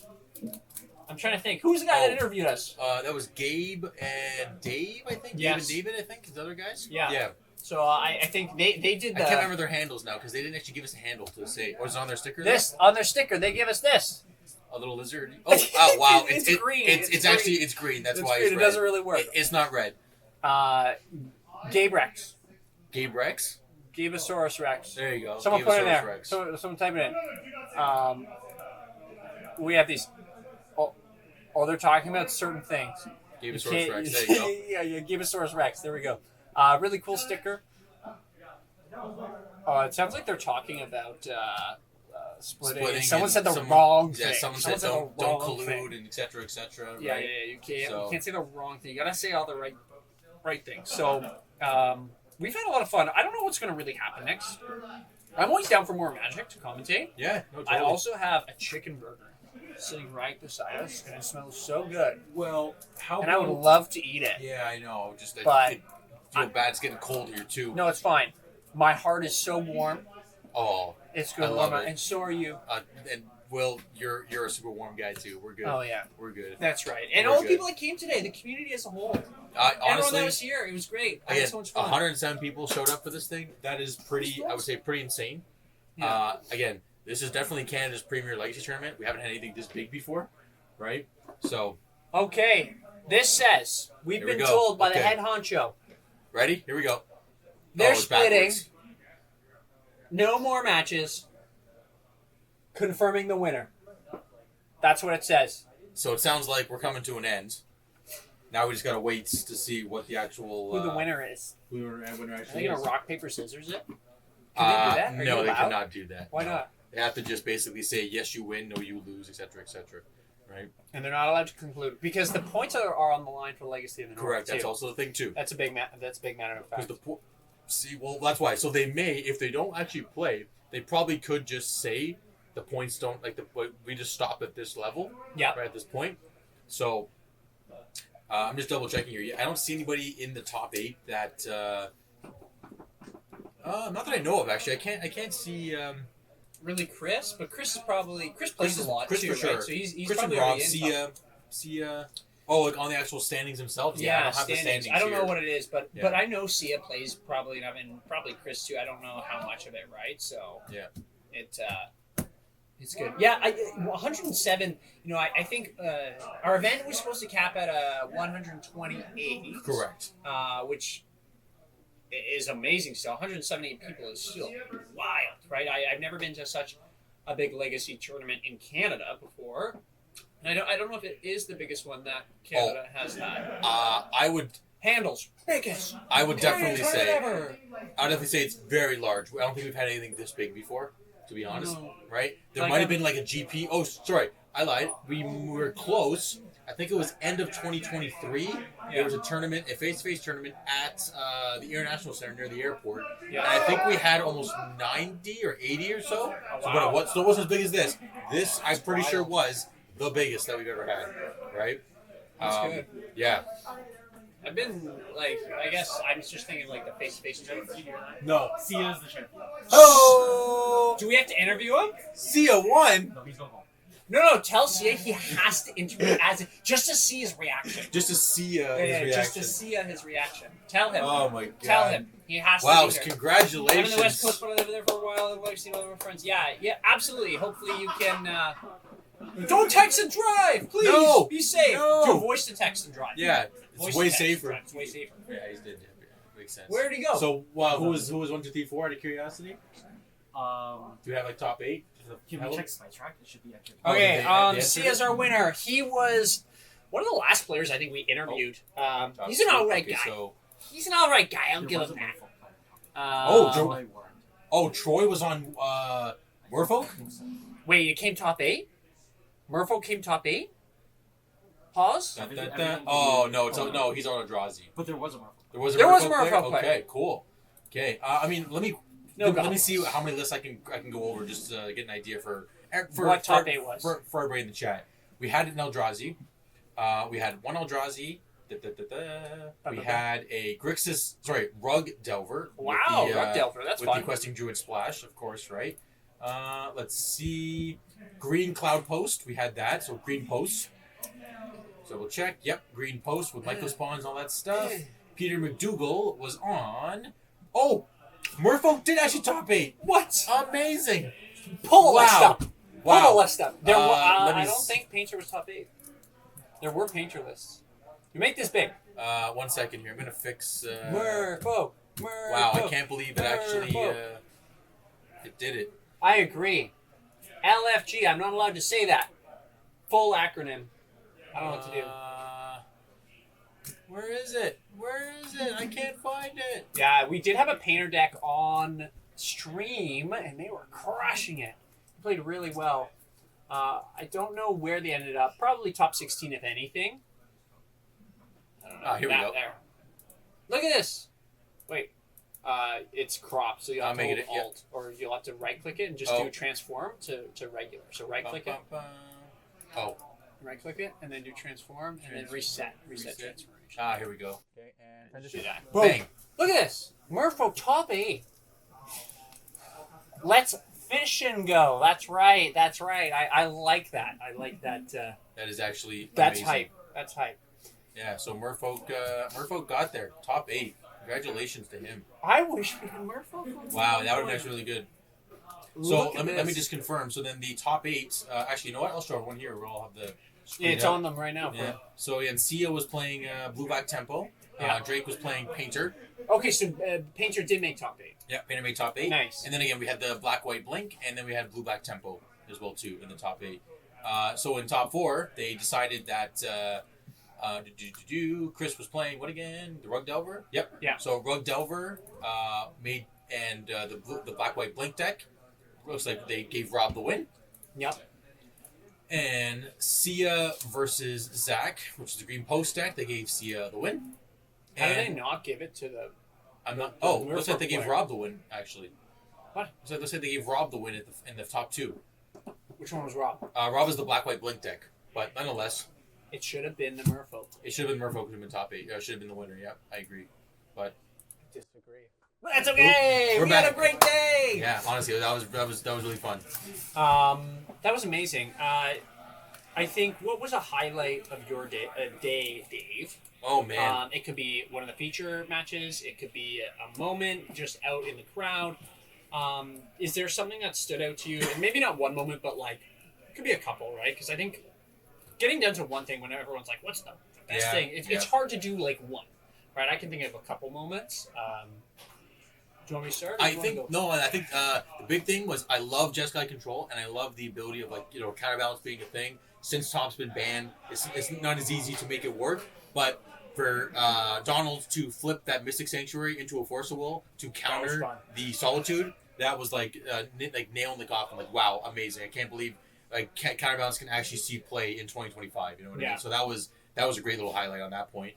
I'm trying to think. Who's the guy that interviewed us? That was Gabe and Dave, I think. Yes. Gabe and David, I think, is the other guys. Yeah. Yeah. So I think they did I the can't remember their handles now because they didn't actually give us a handle to say. Or is it on their sticker? this on their sticker. They give us this. A little lizard. Oh, wow. It's green. It's It's actually green. it's green. That's It's why green. it's It red. doesn't really work. It's not red. Gabe Rex. Gabe Rex. Gabesaurus Rex. There you go. Someone put it in Gabesaurus there. Rex. Someone type it in. We have these. Oh, they're talking about certain things. Gabesaurus Rex. There you go. yeah, Gabesaurus Rex. There we go. Really cool sticker. It sounds like they're talking about splitting. Someone and said the some- wrong Yeah, thing. someone Someone said don't the wrong collude thing. and etc. etc. Yeah, right? you can't. So- You can't say the wrong thing. You gotta say all the right things. So we've had a lot of fun. I don't know what's gonna really happen next. I'm always down for more Magic to commentate. Yeah. No, I totally. also have a chicken burger sitting right beside us, and it smells so good. Well, how And I would about- love to eat it. Yeah, I know. Just But I feel bad. It's getting cold here too. No, it's fine. My heart is so warm. Oh, It's good. I love it. And so are you. and Will, you're a super warm guy too. We're good. Oh yeah, We're good. that's right. And We're all the good. people that came today, the community as a whole, Honestly, everyone that was here, it was great. I had again, so much fun. 107 people showed up for this thing. That is pretty. I would say pretty insane. Yeah. Again, this is definitely Canada's premier legacy tournament. We haven't had anything this big before, right? So, Okay, this says we've Here we been go. told by the Okay. head honcho ready? Here we go. they're it's splitting. backwards. No more matches. Confirming the winner. That's what it says. So it sounds like we're coming to an end. Now we just gotta wait to see what the actual Who the winner is. Who the winner Are they actually gonna is. rock paper scissors it? Can they do that? Are No, you they allowed? cannot do that. Why No. not? They have to just basically say yes, you win, no, you lose, etc., etc. Right? And they're not allowed to conclude because the points are on the line for Legacy of the North. Correct. too. That's also the thing too. That's a big that's a big matter of Because fact. that's why. So they may, if they don't actually play, they probably could just say the points don't we just stop at this level. Yeah. Right at this point. So I'm just double checking here. I don't see anybody in the top 8 that. Not that I know of actually. I can't see. Really, Chris, but Chris plays a lot Chris too, for sure. right? So he's Chris and probably Rob, already in top- Sia. Oh, like on the actual standings themselves. I Yeah, don't have the standings. standings. I don't know here. what it is, but Yeah. but I know Sia plays probably enough, and probably Chris too. I don't know how much of it, right? So Yeah. it's good. Yeah, 107. I think our event was supposed to cap at 128. Correct. Which is amazing. Still, 178 people is still wild, right? I've never been to such a big legacy tournament in Canada before. And I don't know if it is the biggest one that Canada has had. I would Handles. Biggest. I would definitely tournament say. ever. I would definitely say it's very large. I don't think we've had anything this big before, to be honest. No. Right? There Like might have a- been like a GP. Oh, sorry, I lied. We were close. I think it was end of 2023. There was a tournament, a face-to-face tournament at the International Center near the airport. Yeah. And I think we had almost 90 or 80 or so. So, wow. but it still wasn't as big as this. This, I'm pretty wild. sure, was the biggest that we've ever had. Right? That's good. Yeah. I've been like, I guess I'm just thinking like the face-to-face tournament. No. Sia's the champion. Oh! Do we have to interview him? Sia won No, he's going home. No. Tell Sia he has to interview just to see his reaction. just to see his reaction. Just to see his reaction. Tell him. Oh my god. Tell him he has Wow, to be there. congratulations. I'm in the West Coast, but I lived there for a while. I've seen all of my friends. Yeah, absolutely. Hopefully you can. Don't text and drive, please. No, Be safe. no. Do voice to text and drive. Yeah, Voice it's to way text and safer. drive. It's way safer. Yeah, he did. Yeah, makes sense. Where did he go? So, who was 1, 2, 3, 4? Out of curiosity, do we have like top 8? Can we check Spice-Track? It should be accurate. Okay, they answered Sia's it? our winner. He was one of the last players I think we interviewed. He's an alright guy. So, He's an alright guy. I'll There give was him a that. Merfolk player. Oh, Uh, Joe- Troy weren't. Troy was on Merfolk. Wait, it came top 8? Merfolk came top 8? Pause? Oh no, no, he's on Eldrazi. But there was a Merfolk. There was a There was a Merfolk Merfolk player. Okay, cool. Okay, I mean, let me No let me goblins. see how many lists I can go over just to get an idea for What top 8 was. for everybody in the chat. We had an Eldrazi. We had one Eldrazi. We had a Grixis, Rug Delver. Wow, with Rug Delver, that's with fun. the Questing Druid Splash, of course, right? Let's see. Green Cloud Post. We had that, so Green Post. So we'll check. Yep, Green Post with Myco Spawns, all that stuff. Peter McDougal was on. Oh, Merfolk did actually top 8. What? Amazing. Pull the list Wow. up. Pull Wow. the list up. There were, let me I don't s- think Painter was top 8. There were Painter lists. You make this big. 1 second here. I'm gonna fix. Merfolk. Wow, I can't believe it actually. Merfolk. It did it. I agree. LFG. I'm not allowed to say that. Full acronym. I don't know what to do. Where is it? Where is it? I can't find it. Yeah, we did have a Painter deck on stream, and they were crushing it. They played really well. I don't know where they ended up. Probably top 16, if anything. I don't know. Ah, here we That go. There. Look at this. Wait. It's cropped, so you'll have to I'll hold make it, yeah. Alt, or you'll have to right-click it and just Oh. do transform to regular. So right-click it, Oh, right-click it, and then do transform, and then reset. Reset transformation. here we go. Okay, and transition. Yeah. Bang. Look at this. Merfolk top 8. Let's fish and go. That's right. That's right. I like that. I like that. That is actually That's amazing. hype. That's hype. Yeah, so Merfolk got there. Top 8. Congratulations to him. I wish we had Merfolk. Wow, that would have been actually really good. So Look at let me this. just confirm. So then the top 8, actually, you know what? I'll show everyone here. We'll all have the Yeah, screen it's up. on them right now. Yeah. So yeah, Sia was playing Blue-Black Tempo. Yeah. Drake was playing Painter. Okay, so Painter did make top 8. Yeah, Painter made top 8. Nice. And then again, we had the Black-White Blink, and then we had Blue-Black Tempo as well, too, in the top 8. So in top 4, they decided that Chris was playing, what again? The Rug Delver? Yep. Yeah. So Rug Delver made, and the Black-White Blink deck, looks like they gave Rob the win. Yep. And Sia versus Zach, which is the Green Post deck, they gave Sia the win. How did they And not give it to the... I'm not. the Oh, looks like they gave player? Rob the win. Actually, What? So looks like they gave Rob the win in the top 2. Which one was Rob? Rob is the Black White Blink deck, but nonetheless, It should have been the Merfolk. it should have been Merfolk. Should have been top 8. Should have been the winner. Yep, I agree. But Disagree. That's okay. We're We had back. a great day. yeah, honestly, that was really fun. That was amazing. I think what was a highlight of your day, Dave? Oh man, It could be one of the feature matches. It could be a moment just out in the crowd. Is there something that stood out to you? And maybe not one moment, but like it could be a couple, right? Because I think getting down to one thing when everyone's like, "What's the best Yeah, thing?" It's yeah. hard to do like one, right? I can think of a couple moments. Do you want me to start? Or do I you wanna think go? no. I think the big thing was I love Jeskai control, and I love the ability of counterbalance being a thing. Since Top's been banned, it's not as easy to make it work. But for Donald to flip that Mystic Sanctuary into a Force of Will to counter fun. the Solitude, that was like nailing the coffin. Like, wow, amazing! I can't believe like Counterbalance can actually see play in 2025. You know what I mean? So that was a great little highlight on that point.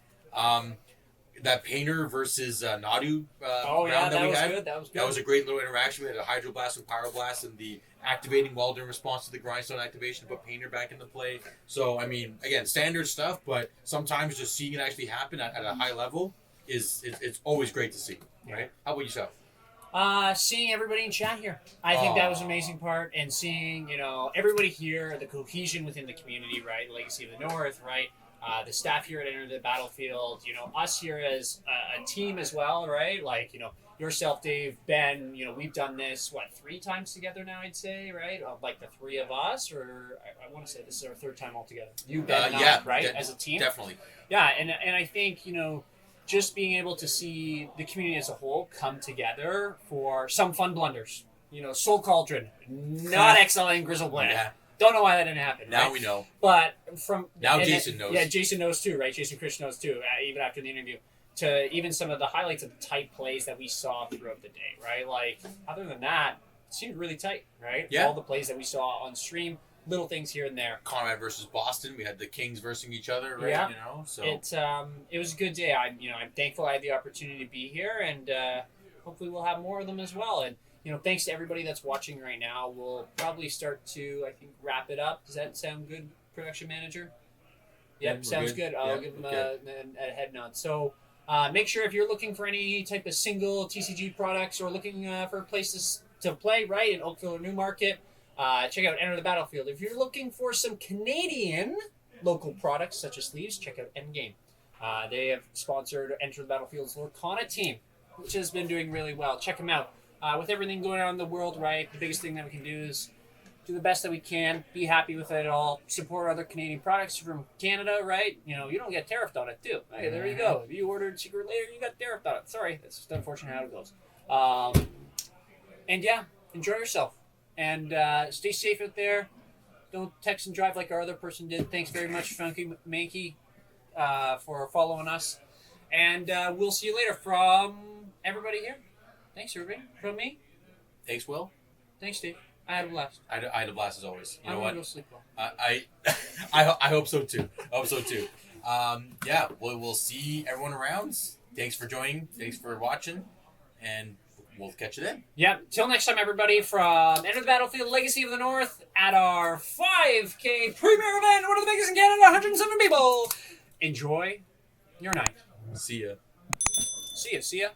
That Painter versus Nadu round that we had. Good. That was good. That was a great little interaction. We had a Hydroblast with Pyroblast and the activating Welder in response to the Grindstone activation to put Painter back into play. So, I mean, again, standard stuff, but sometimes just seeing it actually happen at a high level it's always great to see, right? How about yourself? Seeing everybody in chat here. I think that was an amazing part. And seeing, everybody here, the cohesion within the community, right? Legacy of the North, right? The staff here at Enter the Battlefield, us here as a team as well, right? Like, yourself, Dave, Ben, we've done this, 3 times together now, I'd say, right? Like the 3 of us, or I want to say this is our 3rd time altogether. You, Ben, and I, right? As a team? Definitely. Yeah, and I think, just being able to see the community as a whole come together for some fun blunders. Soul Cauldron, not excelling Grizzleblade. Yeah. Don't know why that didn't happen. Now right? we know. But Jason knows. Yeah, Jason knows too, right? Jason Krish knows too, even after the interview. To even some of the highlights of the tight plays that we saw throughout the day, right? Like, other than that, it seemed really tight, right? Yeah. All the plays that we saw on stream, little things here and there. Conrad versus Boston. We had the Kings versus each other, right? Yeah. So It was a good day. I'm thankful I had the opportunity to be here, and hopefully we'll have more of them as well. And thanks to everybody that's watching right now. We'll probably start to, I think, wrap it up. Does that sound good, production manager? Yep, sounds good. I'll give him a head nod. So make sure if you're looking for any type of single TCG products or looking for places to play, right, in Oakville or Newmarket, check out Enter the Battlefield. If you're looking for some Canadian local products such as sleeves, check out Endgame. They have sponsored Enter the Battlefield's Lorcana team, which has been doing really well. Check them out. With everything going on in the world, right, the biggest thing that we can do is do the best that we can, be happy with it all, support other Canadian products from Canada, right? You don't get tariffed on it, too. Hey, there you go. If you ordered Secret Lair, you got tariffed on it. Sorry, that's just unfortunate how it goes. And yeah, enjoy yourself. And stay safe out there. Don't text and drive like our other person did. Thanks very much, Funky Mankey, for following us. And we'll see you later from everybody here. Thanks, everybody. From me. Thanks, Will. Thanks, Dave. I had a blast. I had a blast as always. You know I'm what? gonna go sleep well. I hope so too. Yeah, we'll see everyone around. Thanks for joining. Thanks for watching, and we'll catch you then. Yeah. Till next time, everybody. From Enter the Battlefield, Legacy of the North, at our 5K premier event, one of the biggest in Canada, 107 people. Enjoy your night. See ya. See ya.